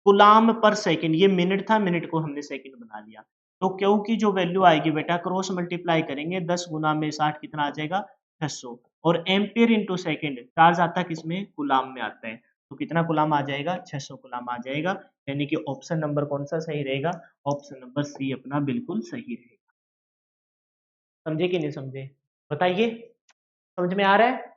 गुलाम पर सेकंड। ये मिनट था, मिनट को हमने सेकंड बना लिया। तो क्यू की जो वैल्यू आएगी बेटा, क्रॉस मल्टीप्लाई करेंगे, 10 गुना में 60 कितना आ जाएगा, 600। और एम्पियर इंटू सेकंड, चार्ज आता है किसमें, गुलाम में आता है। तो कितना गुलाम आ जाएगा, 600 गुलाम आ जाएगा। यानी कि ऑप्शन नंबर कौन सा सही रहेगा, ऑप्शन नंबर सी अपना बिल्कुल सही रहेगा। समझे कि नहीं समझे, बताइए, समझ में आ रहा है।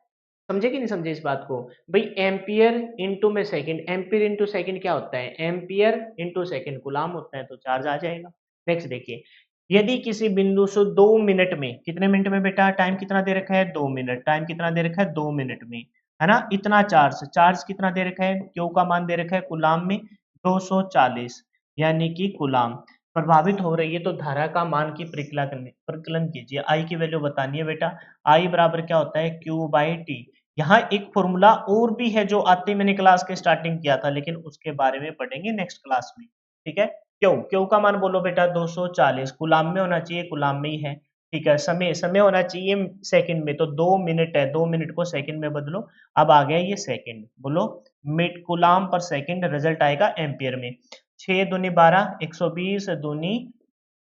समझे कि नहीं समझे इस बात को? भाई एम्पियर इंटू में सेकंड, एम्पियर इंटू सेकंड क्या होता है? एम्पियर इंटू सेकंड कूलाम होता है, तो चार्ज आ जाएगा। नेक्स्ट देखिए, यदि किसी बिंदु से 2 मिनट में, कितने मिनट में बेटा? टाइम कितना दे रखा है? 2 मिनट। टाइम कितना दे रखा है? 2 मिनट में, है ना? इतना चार्ज, चार्ज कितना दे रखा है? क्यू का मान दे रखा है कूलाम में 240, यानी कि कूलाम प्रभावित हो रही है, तो धारा का मान की प्रकलन कीजिए। आई की वैल्यू बतानी है बेटा। आई बराबर क्या होता है? Q by T. यहाँ एक फॉर्मूला और भी है जो आते ही मैंने क्लास के स्टार्टिंग किया था, लेकिन उसके बारे में पढ़ेंगे नेक्स्ट क्लास में। ठीक है? क्यों? क्यों का मान बोलो बेटा? 240 गुलाम में होना चाहिए, गुलाम में ही है। ठीक है? समय, समय होना चाहिए सेकंड में, तो 2 मिनट है, 2 मिनट को सेकंड में बदलो। अब आ गया ये सेकंड, बोलो मिट गुलाम पर सेकंड, रिजल्ट आएगा एम्पियर में। 6 दूनी 12, 120 दूनी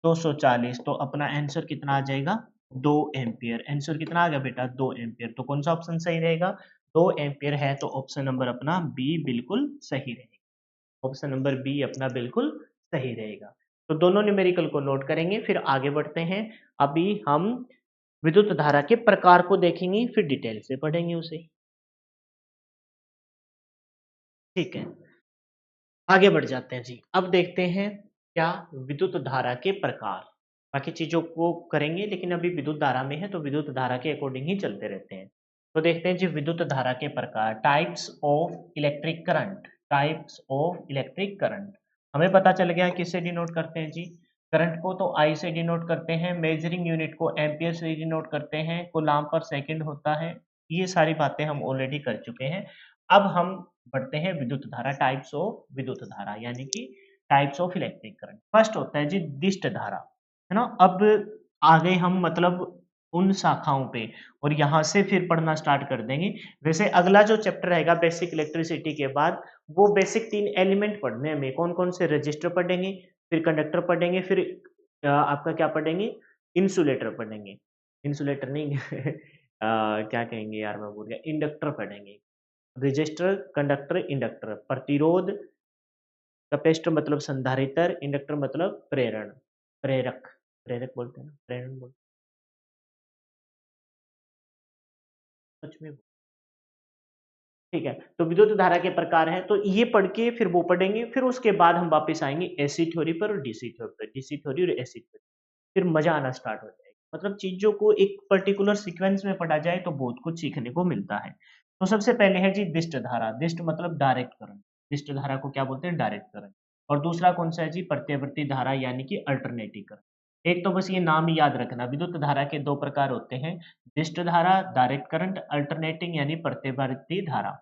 240, तो अपना आंसर कितना आ जाएगा? 2 एम्पियर। आंसर कितना आ गया बेटा? 2 एम्पियर। तो कौन सा ऑप्शन सही रहेगा? 2 एम्पियर है, तो ऑप्शन नंबर अपना बी बिल्कुल सही रहेगा। ऑप्शन नंबर बी अपना बिल्कुल सही रहेगा। तो दोनों न्यूमेरिकल को नोट करेंगे, फिर आगे बढ़ते हैं। अभी हम विद्युत धारा के प्रकार को देखेंगे, फिर डिटेल से पढ़ेंगे उसे। ठीक है, आगे बढ़ जाते हैं जी। अब देखते हैं क्या विद्युत धारा के प्रकार, बाकी चीजों को करेंगे, लेकिन अभी विद्युत धारा में है तो विद्युत धारा के अकॉर्डिंग ही चलते रहते हैं। तो देखते हैं जी विद्युत धारा के प्रकार, types of electric current. Types of electric current हमें पता चल गया किससे डिनोट करते हैं जी? करंट को तो आई से डिनोट करते हैं, मेजरिंग यूनिट को एम्पियर से डिनोट करते हैं, कूलाम पर सेकंड होता है। ये सारी बातें हम ऑलरेडी कर चुके हैं। अब हम बढ़ते हैं विद्युत धारा, टाइप्स ऑफ विद्युत धारा, यानी कि types of electric current. First होता है जी दिष्ट धारा, है ना? अब आ गए हम मतलब उन शाखाओं पे, और यहाँ से फिर पढ़ना स्टार्ट कर देंगे। वैसे अगला जो चैप्टर रहेगा बेसिक इलेक्ट्रिसिटी के बाद, वो बेसिक 3 एलिमेंट पढ़ने हैं हमें। कौन कौन से? रजिस्टर पढ़ेंगे, फिर कंडक्टर पढ़ेंगे, फिर आपका क्या पढ़ेंगे? इंसुलेटर पढ़ेंगे। इंसुलेटर नहीं क्या कहेंगे यार, मैं भूल गया। इंडक्टर पढ़ेंगे। Register, conductor, inductor. प्रतिरोध, कैपेसिटर मतलब संधारित्र, इंडक्टर मतलब प्रेरण, प्रेरक। प्रेरक बोलते हैं ना, प्रेरण बोलते हैं सच में। ठीक है, तो विद्युत धारा के प्रकार हैं, तो ये पढ़ के फिर वो पढ़ेंगे, फिर उसके बाद हम वापस आएंगे एसी थ्योरी पर और डीसी थ्योरी पर, डीसी थ्योरी और एसी थ्योरी। फिर मजा आना स्टार्ट हो जाएगा, मतलब चीजों को एक पर्टिकुलर सीक्वेंस में पढ़ा जाए तो बहुत कुछ सीखने को मिलता है। तो सबसे पहले है जी दिष्ट धारा। दिष्ट मतलब डायरेक्ट करंट। दिष्ट धारा को क्या बोलते हैं? Direct current. और दूसरा कौन सा है जी? प्रत्यावर्ती धारा, यानी कि अल्टरनेटिंग करंट। एक तो बस ये नाम ही याद रखना, विद्युत धारा के 2 प्रकार होते हैं, दिष्ट धारा डायरेक्ट करंट, अल्टरनेटिंग यानी प्रत्यावर्ती धारा।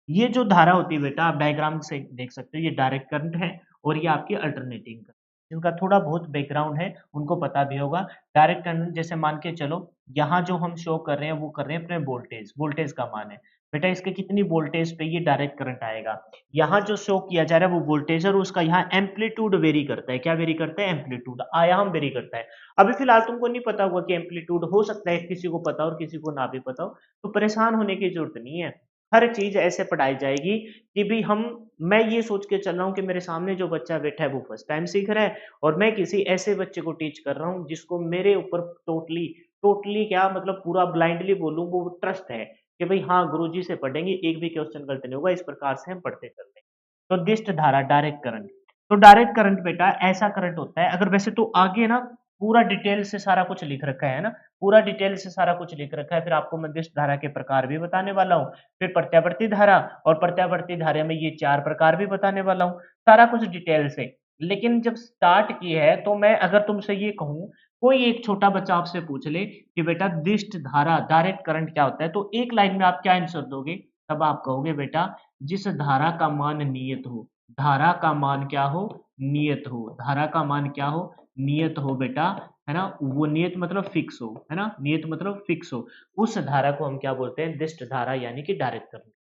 ये जो धारा होती है बेटा, आप डायग्राम से देख सकते हो, ये डायरेक्ट करंट है और ये आपकी अल्टरनेटिंग करंट। जिनका थोड़ा बहुत बैकग्राउंड है उनको पता भी होगा। डायरेक्ट करंट जैसे मान के चलो, यहाँ जो हम शो कर रहे हैं वो कर रहे हैं अपने वोल्टेज, वोल्टेज का मान है बेटा, इसके कितनी वोल्टेज पे ये डायरेक्ट करंट आएगा। यहाँ जो शो किया जा रहा है वो वोल्टेज है, और उसका यहाँ एम्पलीट्यूड वेरी करता है। क्या वेरी करता है? एम्पलीट्यूड, आयाम वेरी करता है। अभी फिलहाल तुमको नहीं पता होगा कि एम्पलीट्यूड, हो सकता है किसी को पता हो और किसी को ना भी पता हो, तो परेशान होने की जरूरत नहीं है। हर चीज ऐसे पढ़ाई जाएगी कि भी हम, मैं ये सोच के चल रहा हूँ कि मेरे सामने जो बच्चा बैठा है वो फर्स्ट टाइम सीख रहा है, और मैं किसी ऐसे बच्चे को टीच कर रहा हूँ जिसको मेरे ऊपर टोटली, टोटली क्या मतलब पूरा ब्लाइंडली बोलूँ, वो ट्रस्ट है कि भाई हाँ गुरुजी से पढ़ेंगे, एक भी क्वेश्चन गलत नहीं होगा, इस प्रकार से हम पढ़ते चल रहे हैं। तो दिष्ट धारा, डायरेक्ट करंट। तो डायरेक्ट करंट बेटा ऐसा करंट होता है, अगर वैसे तो आगे ना पूरा डिटेल से सारा कुछ लिख रखा है ना, पूरा डिटेल से सारा कुछ लिख रखा है, फिर आपको मैं दिष्ट धारा के प्रकार भी बताने वाला हूँ, फिर प्रत्यावर्ती धारा, और प्रत्यावर्ती धारा में ये 4 प्रकार भी बताने वाला हूँ, सारा कुछ डिटेल से। लेकिन जब स्टार्ट की है तो मैं अगर तुमसे ये कहूँ, कोई एक छोटा बच्चा आपसे पूछ ले कि बेटा दिष्ट धारा, डायरेक्ट करंट क्या होता है, तो एक लाइन में आप क्या आंसर दोगे? तब आप कहोगे बेटा जिस धारा का मान नियत हो, धारा का मान क्या हो? नियत हो। धारा का मान क्या हो? नियत हो बेटा, है ना? वो नियत मतलब फिक्स हो, है ना? नियत मतलब फिक्स हो। उस धारा को हम क्या बोलते हैं? दिष्ट धारा, यानी कि डायरेक्ट करंट।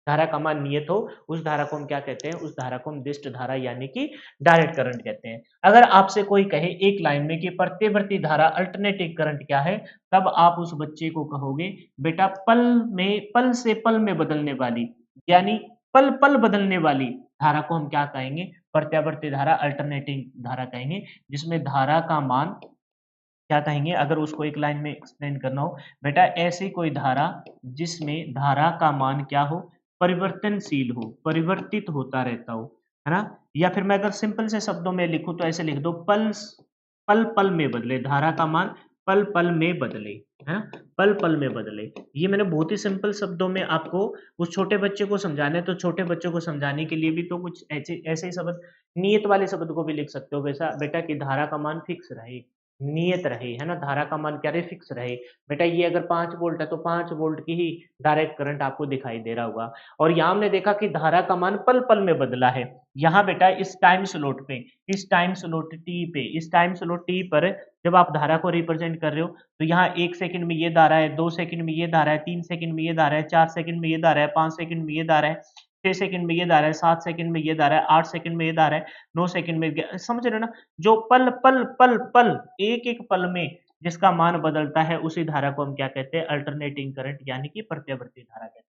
धारा का मान नियत हो, उस धारा को हम क्या कहते हैं? उस धारा को हम दिष्ट धारा, यानी कि डायरेक्ट करंट कहते हैं। अगर आपसे कोई कहे एक लाइन में कि प्रत्यवर्ती धारा, अल्टरनेटिंग करंट क्या है, तब आप उस बच्चे को कहोगे बेटा पल में, पल से पल में बदलने वाली, यानी पल पल बदलने वाली धारा को हम क्या कहेंगे? प्रत्यावर्ती धारा, अल्टरनेटिंग धारा कहेंगे, जिसमें धारा का मान क्या कहेंगे अगर उसको एक लाइन में एक्सप्लेन करना हो, बेटा ऐसी कोई धारा जिसमें धारा का मान क्या हो, परिवर्तनशील हो, परिवर्तित होता रहता हो, है ना? या फिर मैं अगर सिंपल से शब्दों में लिखूं तो ऐसे लिख दो, पल पल में बदले, धारा का मान पल पल में बदले, है ना? पल पल में बदले। ये मैंने बहुत ही सिंपल शब्दों में आपको उस छोटे बच्चे को समझाना है, तो छोटे बच्चों को समझाने के लिए भी तो कुछ ऐसे ऐसे ही शब्द, नियत वाले शब्द को भी लिख सकते हो वैसा, बेटा की धारा का मान फिक्स रहे, नियत रहे, है ना? धारा का मान क्या रहे, फिक्स रहे। बेटा ये अगर 5 वोल्ट है तो 5 वोल्ट की ही डायरेक्ट करंट आपको दिखाई दे रहा होगा। और यहाँ हमने देखा कि धारा का मान पल पल में बदला है। यहाँ बेटा इस टाइम स्लॉट पे, इस टाइम स्लॉट टी पे, इस टाइम स्लॉट टी पर जब आप धारा को रिप्रेजेंट कर रहे हो, तो यहाँ 1 सेकंड में ये धारा है, 2 सेकंड में ये धारा है, 3 सेकंड में ये धारा है, 4 सेकंड में ये धारा है, 5 सेकंड में ये धारा है, 6 सेकंड में ये धारा है, 7 सेकंड में ये धारा है, 8 सेकंड में ये धारा है, 9 सेकंड में समझ रहे हो ना? जो पल पल पल पल, एक एक पल में जिसका मान बदलता है, उसी धारा को हम क्या कहते हैं, अल्टरनेटिंग करंट यानी कि प्रत्यावर्ती धारा कहते हैं।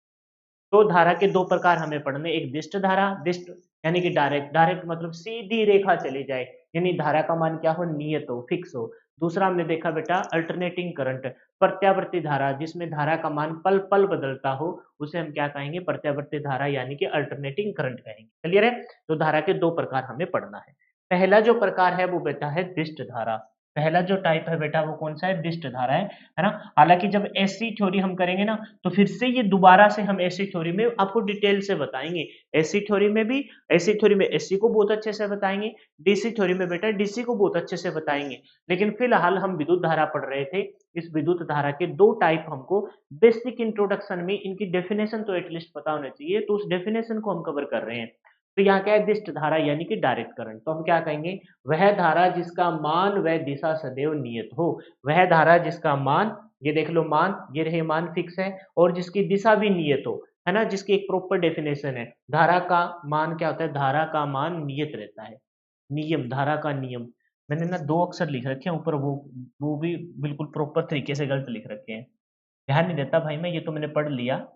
तो धारा के दो प्रकार हमें पढ़ने, एक दिष्ट धारा, दिष्ट यानी कि डायरेक्ट, डायरेक्ट मतलब सीधी रेखा चली जाए, यानी धारा का मान क्या हो, नियत हो, फिक्स हो। दूसरा हमने देखा बेटा अल्टरनेटिंग करंट, प्रत्यावर्ती धारा, जिसमें धारा का मान पल पल बदलता हो, उसे हम क्या कहेंगे, प्रत्यावर्ती धारा यानी कि अल्टरनेटिंग करंट कहेंगे। क्लियर है? तो धारा के दो प्रकार हमें पढ़ना है। पहला जो प्रकार है वो बेटा है दिष्ट धारा। पहला जो टाइप है बेटा वो कौन सा है, दिष्ट धारा है ना? हालांकि जब एसी थ्योरी हम करेंगे ना, तो फिर से ये दोबारा से हम एसी थ्योरी में आपको डिटेल से बताएंगे। एसी थ्योरी में भी, एसी थ्योरी में एसी को बहुत अच्छे से बताएंगे, डीसी थ्योरी में बेटा डीसी को बहुत अच्छे से बताएंगे। लेकिन फिलहाल हम विद्युत धारा पढ़ रहे थे। इस विद्युत धारा के दो टाइप हमको बेसिक इंट्रोडक्शन में इनकी डेफिनेशन तो एटलीस्ट पता होना चाहिए, तो उस डेफिनेशन को हम कवर कर रहे हैं। तो यहाँ क्या है, दिष्ट धारा यानी कि डायरेक्ट करंट। तो हम क्या कहेंगे, वह धारा जिसका मान व दिशा सदैव नियत हो। वह धारा जिसका मान, ये देख लो मान, ये रहे मान फिक्स है, और जिसकी दिशा भी नियत हो, है ना? जिसकी एक प्रॉपर डेफिनेशन है। धारा का मान क्या होता है, धारा का मान नियत रहता है। नियम, धारा का नियम। मैंने ना दो अक्षर लिख रखे हैं ऊपर, वो भी बिल्कुल प्रॉपर तरीके से गलत लिख रखे हैं। ध्यान नहीं देता भाई मैं, ये तो मैंने पढ़ लिया।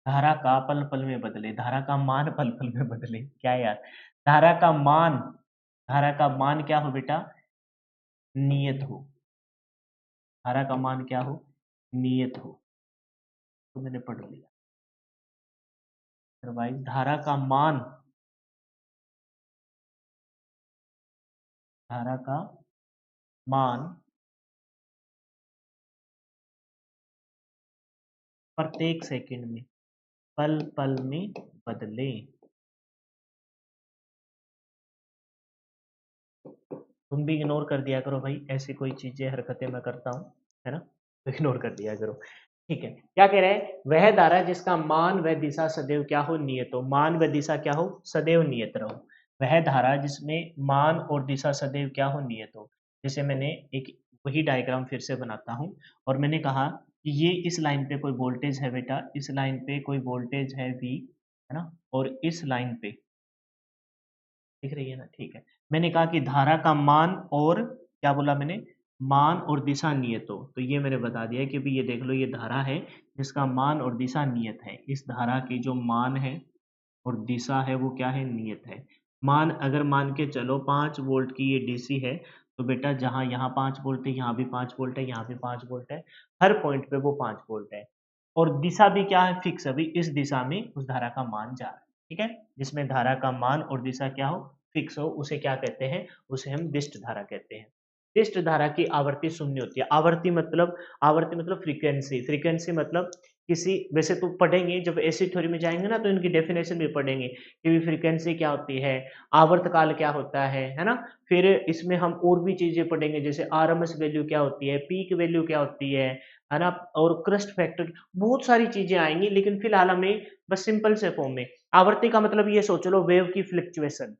धारा का पल पल में बदले, धारा का मान पल पल में बदले, क्या है यार? धारा का मान, धारा का मान क्या हो बेटा, नियत हो। धारा का मान क्या हो, नियत हो। तो मैंने पढ़ लिया। अदरवाइज धारा का मान, धारा का मान प्रत्येक सेकंड में, पल पल में बदले। तुम भी इग्नोर कर दिया करो भाई, ऐसी कोई चीजें हरकतें मैं करता हूँ, है ना? तो इग्नोर कर दिया करो। ठीक है, क्या कह रहे हैं, वह धारा जिसका मान व दिशा सदैव क्या हो, नियत हो। मान व दिशा क्या हो, सदैव नियत रहो। वह धारा जिसमें मान और दिशा सदैव क्या हो, नियत हो। जैसे मैंने एक वही डायग्राम फिर से बनाता हूँ, और मैंने कहा कि ये इस लाइन पे कोई वोल्टेज है बेटा, इस लाइन पे कोई वोल्टेज है V, है ना? और इस लाइन पे दिख रही है ना, ठीक है। मैंने कहा कि धारा का मान और क्या बोला मैंने, मान और दिशा नियत हो। तो ये मैंने बता दिया कि भी ये देख लो, ये धारा है जिसका मान और दिशा नियत है। इस धारा की जो मान है और दिशा है वो क्या है, नियत है। मान अगर मान के चलो 5 वोल्ट की ये डीसी है, तो बेटा जहाँ यहाँ 5 वोल्ट है, यहाँ भी 5 वोल्ट है, यहाँ भी 5 वोल्ट है, हर पॉइंट पे वो 5 वोल्ट है। और दिशा भी क्या है, फिक्स, अभी इस दिशा में उस धारा का मान जा रहा है। ठीक है, जिसमें धारा का मान और दिशा क्या हो, फिक्स हो, उसे क्या कहते हैं, उसे हम दिष्ट धारा कहते हैं। दिष्ट धारा की आवर्ती शून्य होती है। आवर्ती मतलब फ्रीक्वेंसी, फ्रीक्वेंसी मतलब किसी, वैसे तो पढ़ेंगे जब एसी थ्योरी में जाएंगे ना, तो इनकी डेफिनेशन भी पढ़ेंगे कि फ्रीक्वेंसी क्या होती है, आवर्तकाल क्या होता है ना? फिर इसमें हम और भी चीजें पढ़ेंगे, जैसे आरएमएस वैल्यू क्या होती है, पीक वैल्यू क्या होती है ना? और क्रस्ट फैक्टर, बहुत सारी चीजें आएंगी। लेकिन फिलहाल हमें बस सिंपल से फॉर्म में, आवर्ती का मतलब ये सोच लो वेव की फ्लक्चुएशन,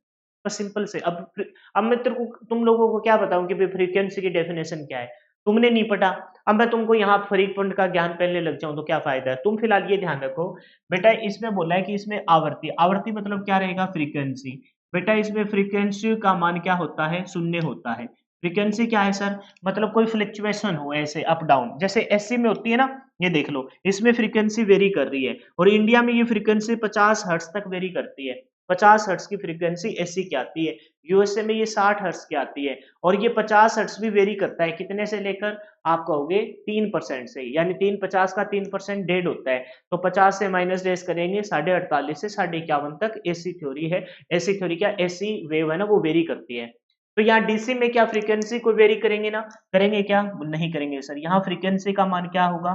बस सिंपल से। अब मैं तेरे को, तुम लोगों को क्या बताऊं कि फ्रीक्वेंसी की डेफिनेशन क्या है, तुमने नहीं पढ़ा। अब मैं तुमको यहाँ फ्रीक्वेंट का ज्ञान पहले लग जाऊं तो क्या फायदा है। तुम फिलहाल ये ध्यान रखो बेटा, इसमें बोला है कि इसमें आवर्ती, आवर्ती मतलब क्या रहेगा, फ्रीक्वेंसी। बेटा इसमें फ्रीक्वेंसी का मान क्या होता है, शून्य होता है। फ्रीक्वेंसी क्या है सर, मतलब कोई फ्लक्चुएशन हो ऐसे अप डाउन, जैसे एससी में होती है ना, ये देख लो इसमें फ्रीक्वेंसी वेरी कर रही है, और इंडिया में ये फ्रीक्वेंसी 50 हर्ट्ज तक वेरी करती है। 50 हर्ट्ज की फ्रीक्वेंसी एसी की आती है। यूएसए में ये 60 हर्ट्ज की आती है और ये 50 हर्ट्ज भी वेरी करता है कितने से लेकर, आप कहोगे 3% से, यानी 50 का 3% डेढ़ होता है। तो 50 से माइनस डेज करेंगे 48.5 से 51.5 तक एसी थ्योरी है। एसी थ्योरी क्या, एसी वेव है ना वो वेरी करती है। तो यहाँ डीसी में क्या फ्रीक्वेंसी को वेरी करेंगे ना, करेंगे क्या, नहीं करेंगे सर। यहाँ फ्रीक्वेंसी का मान क्या होगा,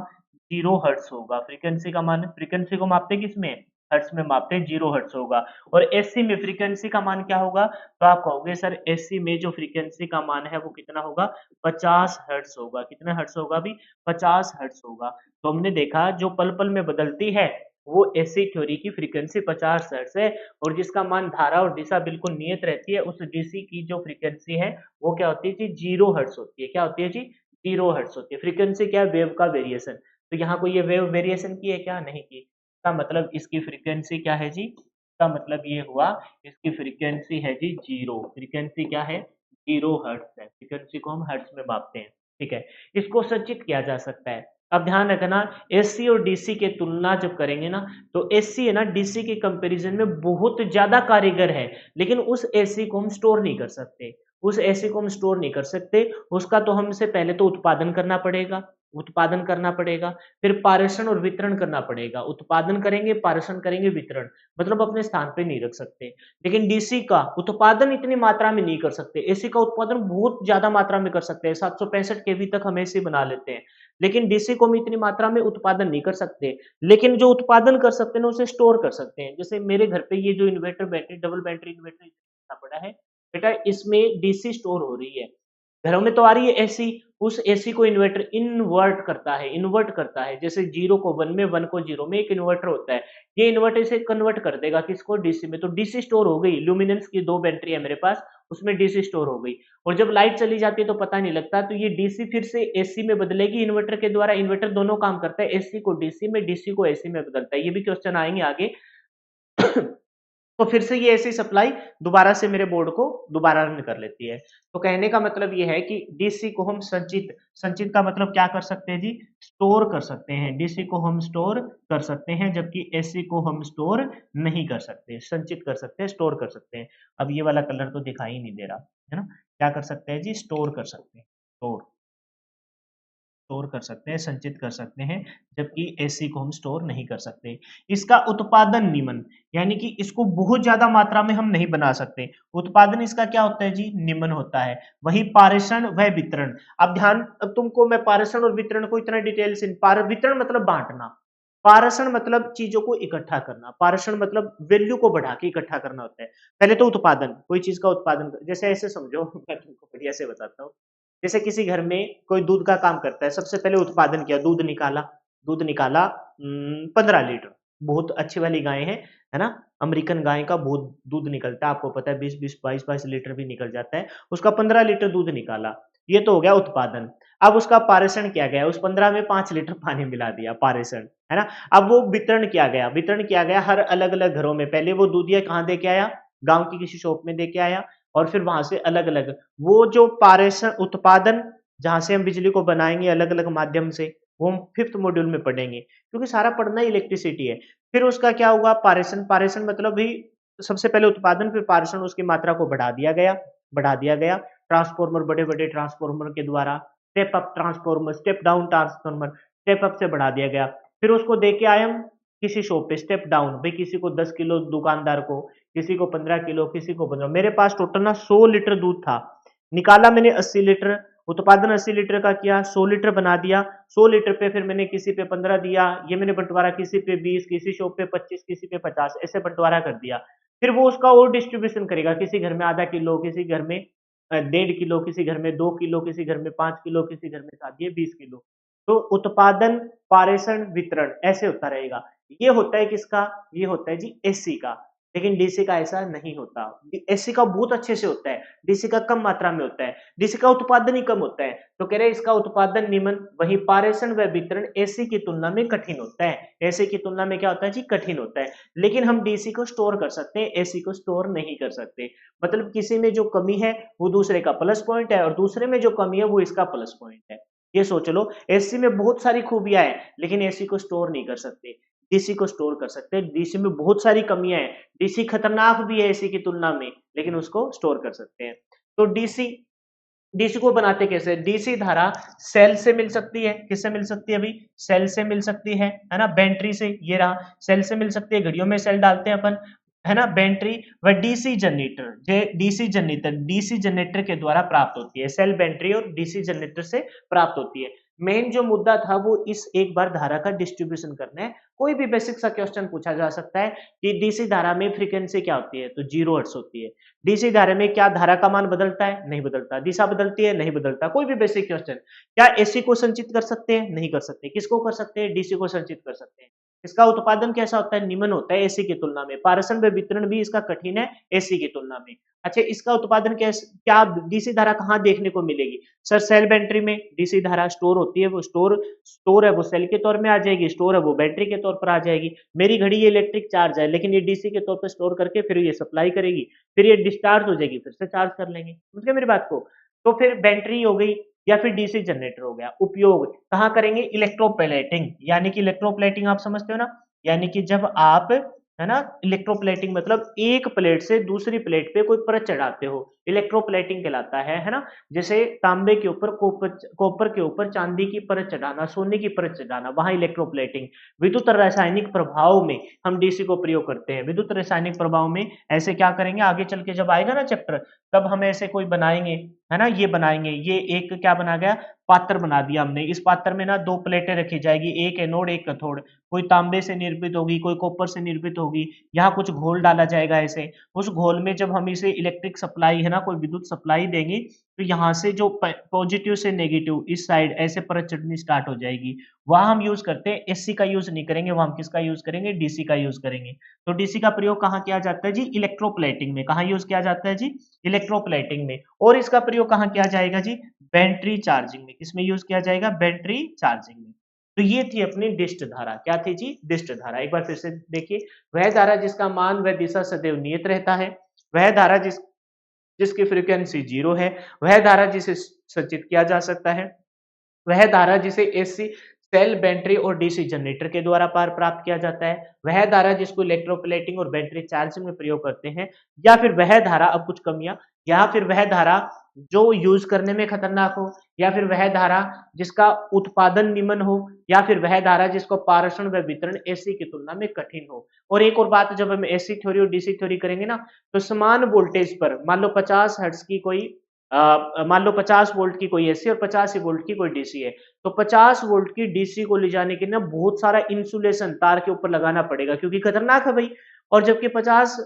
0 हर्ट्ज होगा। फ्रीक्वेंसी का मान, फ्रीक्वेंसी को मापते किसमें, हर्ट्ज में मापते हैं, 0 हर्ट्ज होगा। और एसी में फ्रीक्वेंसी का मान क्या होगा, तो आप कहोगे सर एसी में जो फ्रीक्वेंसी का मान है वो कितना होगा, 50 हर्ट्ज होगा। कितना हर्ट्ज होगा अभी, 50 हर्ट्ज होगा। तो हमने देखा जो पल पल में बदलती है वो एसी थ्योरी की फ्रीक्वेंसी 50 हर्ट्ज है, और जिसका मान धारा और दिशा बिल्कुल नियत रहती है, उस डीसी की जो फ्रीक्वेंसी है वो क्या होती है जी, 0 हर्ट्ज होती है। क्या होती है जी, 0 हर्ट्ज होती है। फ्रीक्वेंसी क्या है, वेव का वेरिएशन। तो यहाँ कोई ये वेव वेरिएशन की है क्या, नहीं की। इसका मतलब इसकी फ्रीक्वेंसी क्या है जी, इसका मतलब ये हुआ इसकी फ्रीक्वेंसी है जी 0। फ्रीक्वेंसी क्या है, 0 हर्ट्ज है। फ्रीक्वेंसी को हम हर्ट्ज में मापते हैं, ठीक है। इसको संचित किया जा सकता है। अब ध्यान रखना, एसी और डीसी के तुलना जब करेंगे ना, तो एसी है ना डीसी के कंपैरिजन में बहुत ज्यादा कारीगर है, लेकिन उस एसी को हम स्टोर नहीं कर सकते। उस एसी को हम स्टोर नहीं कर सकते, उसका तो हमसे पहले तो उत्पादन करना पड़ेगा। उत्पादन करना पड़ेगा, फिर पारेषण और वितरण करना पड़ेगा। उत्पादन करेंगे, पारेषण करेंगे, वितरण, मतलब अपने स्थान पे नहीं रख सकते। लेकिन डीसी का उत्पादन इतनी मात्रा में नहीं कर सकते। एसी का उत्पादन बहुत ज्यादा मात्रा में कर सकते हैं, 765 केवी तक हम एसी बना लेते हैं। लेकिन डीसी को हम इतनी मात्रा में उत्पादन नहीं कर सकते। लेकिन जो उत्पादन कर सकते हैं ना, उसे स्टोर कर सकते हैं। जैसे मेरे घर पे ये जो inverter battery, double battery inverter पड़ा है बेटा, इसमें डीसी स्टोर हो रही है। घरों में तो आ रही है एसी, उस एसी को इन्वर्टर इन्वर्ट करता है, इन्वर्ट करता है। जैसे 0 को 1 में, 1 को 0 में, एक इन्वर्टर होता है। ये इन्वर्टर से कन्वर्ट कर देगा किसको, डीसी में। तो डीसी स्टोर हो गई। ल्यूमिनेंस की 2 बैटरी है मेरे पास, उसमें डीसी स्टोर हो गई। और जब लाइट चली जाती है तो पता नहीं लगता, तो ये डीसी फिर से एसी में बदलेगी इन्वर्टर के द्वारा। इन्वर्टर दोनों काम करता है, एसी को डीसी में, डीसी को एसी में बदलता है। ये भी क्वेश्चन आएंगे आगे। तो फिर से ये ऐसी सप्लाई दोबारा से मेरे बोर्ड को दोबारा रन कर लेती है। तो कहने का मतलब ये है कि डीसी को हम संचित, संचित का मतलब क्या कर सकते हैं जी, स्टोर कर सकते हैं। डीसी को हम स्टोर कर सकते हैं, जबकि एसी को हम स्टोर नहीं कर सकते। संचित कर सकते हैं, स्टोर कर सकते हैं। अब ये वाला कलर तो दिखाई नहीं दे रहा है ना, क्या कर सकते हैं जी, स्टोर कर सकते हैं। स्टोर, स्टोर कर सकते हैं, संचित कर सकते हैं, जबकि एसी को हम स्टोर नहीं कर सकते। इसका उत्पादन निम्न, यानी कि इसको बहुत ज्यादा मात्रा में हम नहीं बना सकते। उत्पादन इसका क्या होता है जी, निम्न होता है। वही पारेषण व वितरण। अब ध्यान, अब तुमको मैं पारेषण और वितरण को इतना डिटेल से, वितरण मतलब बांटना, पारेषण मतलब चीजों को इकट्ठा करना, पारेषण मतलब वैल्यू को बढ़ा के इकट्ठा करना होता है। पहले तो उत्पादन, कोई चीज का उत्पादन, जैसे ऐसे समझो, मैं तुमको बढ़िया से बताता हूँ। जैसे किसी घर में कोई दूध का काम करता है, सबसे पहले उत्पादन किया, दूध निकाला। दूध निकाला 15 लीटर, बहुत अच्छी वाली गाय है ना, अमेरिकन गाय का बहुत दूध निकलता है, आपको पता है 20-20, 22-22 लीटर भी निकल जाता है। उसका 15 लीटर दूध निकाला, ये तो हो गया उत्पादन। अब उसका पारेषण किया गया, उस 15 में 5 लीटर पानी मिला दिया, पारेषण, है ना। अब वो वितरण किया गया, वितरण किया गया हर अलग अलग घरों में। पहले वो दूध ये कहाँ दे के आया, गांव की किसी शॉप में दे के आया, और फिर वहां से अलग अलग, वो जो पारेषण उत्पादन, जहां से हम बिजली को बनाएंगे अलग अलग माध्यम से, वो हम 5th मॉड्यूल में पढ़ेंगे, क्योंकि सारा पढ़ना ही इलेक्ट्रिसिटी है। फिर उसका क्या होगा, पारेषण, पारेषण मतलब भी सबसे पहले उत्पादन, फिर पारेषण, उसकी मात्रा को बढ़ा दिया गया, बढ़ा दिया गया। ट्रांसफॉर्मर, बड़े बड़े ट्रांसफॉर्मर के द्वारा, step up transformer, step down transformer, step up से बढ़ा दिया गया। फिर उसको दे के आए हम किसी शॉप पे, स्टेप डाउन, भाई किसी को 10 किलो दुकानदार को, किसी को 15 किलो, किसी को 15। मेरे पास टोटल ना 100 लीटर दूध था, निकाला मैंने 80 लीटर, उत्पादन 80 लीटर का किया, 100 लीटर बना दिया। 100 लीटर पे फिर मैंने किसी पे 15 दिया, ये मैंने बंटवारा किसी पे 20, किसी शॉप पे 25, किसी पे 50, ऐसे बंटवारा कर दिया। फिर वो उसका और डिस्ट्रीब्यूशन करेगा, किसी घर में आधा किलो, किसी घर में 1.5 किलो, किसी घर में 2 किलो, किसी घर में 5 किलो, किसी घर में शायद ये 20 किलो। तो उत्पादन, पारेषण, वितरण ऐसे होता रहेगा। ये होता है किसका, ये होता है जी एसी का। लेकिन डीसी का ऐसा नहीं होता। एसी का बहुत अच्छे से होता है, डीसी का कम मात्रा में होता है। डीसी का उत्पादन ही कम होता है, तो कह रहे इसका उत्पादन निम्न, वही पारेषण व वितरण एसी की तुलना में कठिन होता है। एसी की तुलना में क्या होता है जी, कठिन होता है। लेकिन हम डीसी को स्टोर कर सकते हैं, एसी को स्टोर नहीं कर सकते। मतलब किसी में जो कमी है वो दूसरे का प्लस पॉइंट है, और दूसरे में जो कमी है वो इसका प्लस पॉइंट है। ये सोच लो, एसी में बहुत सारी खूबियां हैं, लेकिन एसी को स्टोर नहीं कर सकते। डीसी को स्टोर कर सकते हैं। डीसी में बहुत सारी कमियां हैं, डीसी खतरनाक भी है एसी की तुलना में, लेकिन उसको स्टोर कर सकते हैं। तो डीसी डीसी को बनाते कैसे? डीसी धारा सेल से मिल सकती है। किससे मिल सकती है अभी? सेल से मिल सकती है ना, बैटरी से। ये रहा, सेल से मिल सकती है, घड़ियों में सेल डालते हैं अपन, है ना, बैटरी। व डीसी जनरेटर, डीसी जनरेटर के द्वारा प्राप्त होती है। सेल, बैटरी और डीसी जनरेटर से प्राप्त होती है। मेन जो मुद्दा था वो इस एक बार धारा का डिस्ट्रीब्यूशन करना है। कोई भी बेसिक सा क्वेश्चन पूछा जा सकता है कि डीसी धारा में फ्रीक्वेंसी क्या होती है, तो 0 हर्ट्ज होती है। डीसी धारा में क्या धारा का मान बदलता है? नहीं बदलता। दिशा बदलती है? नहीं बदलता। कोई भी बेसिक क्वेश्चन। क्या एसी को संचित कर सकते हैं? नहीं कर सकते। किसको कर सकते हैं? डीसी को संचित कर सकते हैं। इसका उत्पादन कैसा होता है? निम्न होता है एसी की तुलना में। पारस्परिक व वितरण भी इसका कठिन है एसी की तुलना में। अच्छा, इसका उत्पादन क्या डीसी धारा कहाँ देखने को मिलेगी? सर, सेल बैटरी में डीसी धारा स्टोर होती है। वो स्टोर है वो सेल के तौर में आ जाएगी, स्टोर है वो बैटरी के तौर पर आ जाएगी। मेरी घड़ी ये इलेक्ट्रिक चार्ज है, लेकिन ये डीसी के तौर पर स्टोर करके फिर ये सप्लाई करेगी, फिर ये डिस्चार्ज हो जाएगी, फिर से चार्ज कर लेंगे। समझ गए मेरी बात को? तो फिर बैटरी हो गई या फिर डीसी जनरेटर हो गया। उपयोग कहाँ करेंगे? इलेक्ट्रोप्लेटिंग, यानी कि इलेक्ट्रोप्लेटिंग आप समझते हो ना, यानी कि जब आप, है ना, इलेक्ट्रोप्लेटिंग मतलब एक प्लेट से दूसरी प्लेट पे कोई परत चढ़ाते हो, इलेक्ट्रोप्लेटिंग कहलाता है ना। जैसे तांबे के ऊपर कॉपर के ऊपर चांदी की परत चढ़ाना, सोने की परत चढ़ाना, वहां इलेक्ट्रोप्लेटिंग। विद्युत रासायनिक प्रभाव में हम डीसी को प्रयोग करते हैं। विद्युत रासायनिक प्रभाव में ऐसे क्या करेंगे, आगे चल के जब आएगा ना चैप्टर, तब हम ऐसे कोई बनाएंगे, है ना, ये बनाएंगे। ये एक क्या बना गया, पात्र बना दिया हमने। इस पात्र में ना दो प्लेटें रखी जाएगी, एक एनोड एक कैथोड। कोई तांबे से निर्मित होगी, कोई कॉपर से निर्मित होगी। यहाँ कुछ घोल डाला जाएगा ऐसे। उस घोल में जब हम इसे इलेक्ट्रिक सप्लाई, है ना, कोई विद्युत सप्लाई देंगे, तो यहाँ से जो पॉजिटिव से नेगेटिव इस साइड ऐसे परत चढ़नी स्टार्ट हो जाएगी। वहां हम यूज करते हैं, एसी का यूज नहीं करेंगे, वहां हम किसका यूज करेंगे? डीसी का यूज करेंगे। तो डीसी का प्रयोग कहाँ किया जाता है जी? इलेक्ट्रोप्लेटिंग में। कहाँ यूज किया जाता है जी? इलेक्ट्रोप्लेटिंग में। और इसका प्रयोग कहाँ किया जाएगा जी? बैटरी चार्जिंग में। किसमें यूज किया जाएगा? बैटरी चार्जिंग में। तो ये थी अपनी डिस्ट धारा। क्या थी जी? डिस्ट धारा। एक बार फिर से देखिए, वह धारा जिसका मान व दिशा सदैव नियत रहता है, वह धारा जिसकी फ्रीक्वेंसी 0 है, वह धारा जिसे संचित किया जा सकता है, वह धारा जिसे एसी सेल, बैटरी और डीसी जनरेटर के द्वारा पार प्राप्त किया जाता है, वह धारा जिसको इलेक्ट्रोप्लेटिंग और बैटरी चार्जिंग में प्रयोग करते हैं, या फिर वह धारा, अब कुछ कमियां, या फिर वह धारा जो यूज करने में खतरनाक हो, या फिर वह धारा जिसका उत्पादन निम्न हो, या फिर वह धारा जिसको पारस्परिक व वितरण एसी की तुलना में कठिन हो। और एक और बात, जब हम एसी थ्योरी और डीसी थ्योरी करेंगे ना, तो समान वोल्टेज पर मान लो 50 हर्ट्ज की कोई मान लो 50 वोल्ट की कोई एसी और 50 वोल्ट की कोई डीसी है, तो 50 वोल्ट की डीसी को ले जाने के लिए बहुत सारा इंसुलेशन तार के ऊपर लगाना पड़ेगा, क्योंकि खतरनाक है भाई। और जबकि 50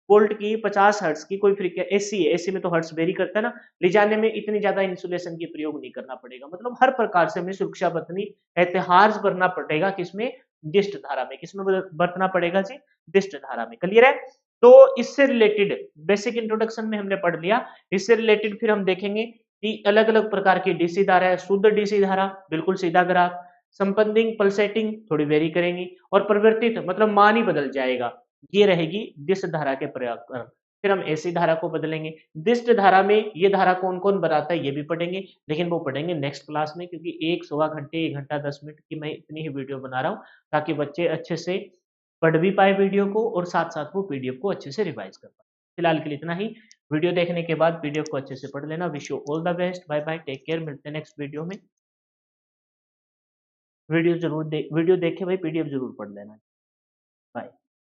वोल्ट की 50 हर्ट्ज की कोई फ्रीक्वेंसी एसी है, एसी में तो हर्ट्ज वेरी करता है ना, ले जाने में इतनी ज्यादा इंसुलेशन की प्रयोग नहीं करना पड़ेगा। मतलब हर प्रकार से हमें सुरक्षा बरतनी, एहतियात बरतना पड़ेगा। किसमें? डिस्ट धारा में। किसमें बरतना पड़ेगा जी? डिस्ट धारा में। क्लियर है? तो इससे रिलेटेड बेसिक इंट्रोडक्शन में हमने पढ़ लिया। इससे रिलेटेड फिर हम देखेंगे कि अलग अलग प्रकार की डीसी धारा है। शुद्ध डीसी धारा बिल्कुल सीधा ग्राफ, संपंदिंग पल्सेटिंग थोड़ी वेरी करेंगी, और परिवर्तित मतलब मान ही बदल जाएगा, ये रहेगी डिस्ट धारा के प्रकार। फिर हम एसी धारा को बदलेंगे। डिस्ट धारा में ये धारा कौन कौन बनाता है ये भी पढ़ेंगे, लेकिन वो पढ़ेंगे नेक्स्ट क्लास में, क्योंकि एक सवा घंटे 1 घंटा 10 मिनट की मैं इतनी ही वीडियो बना रहा हूँ, ताकि बच्चे अच्छे से पढ़ भी पाए वीडियो को, और साथ साथ वो पीडीएफ को अच्छे से रिवाइज कर पाए। फिलहाल के लिए इतना ही। वीडियो देखने के बाद पीडीएफ को अच्छे से पढ़ लेना। Wish you all the best. Bye bye, take care. मिलते हैं नेक्स्ट वीडियो में। वीडियो देखे भाई, पीडीएफ जरूर पढ़ लेना।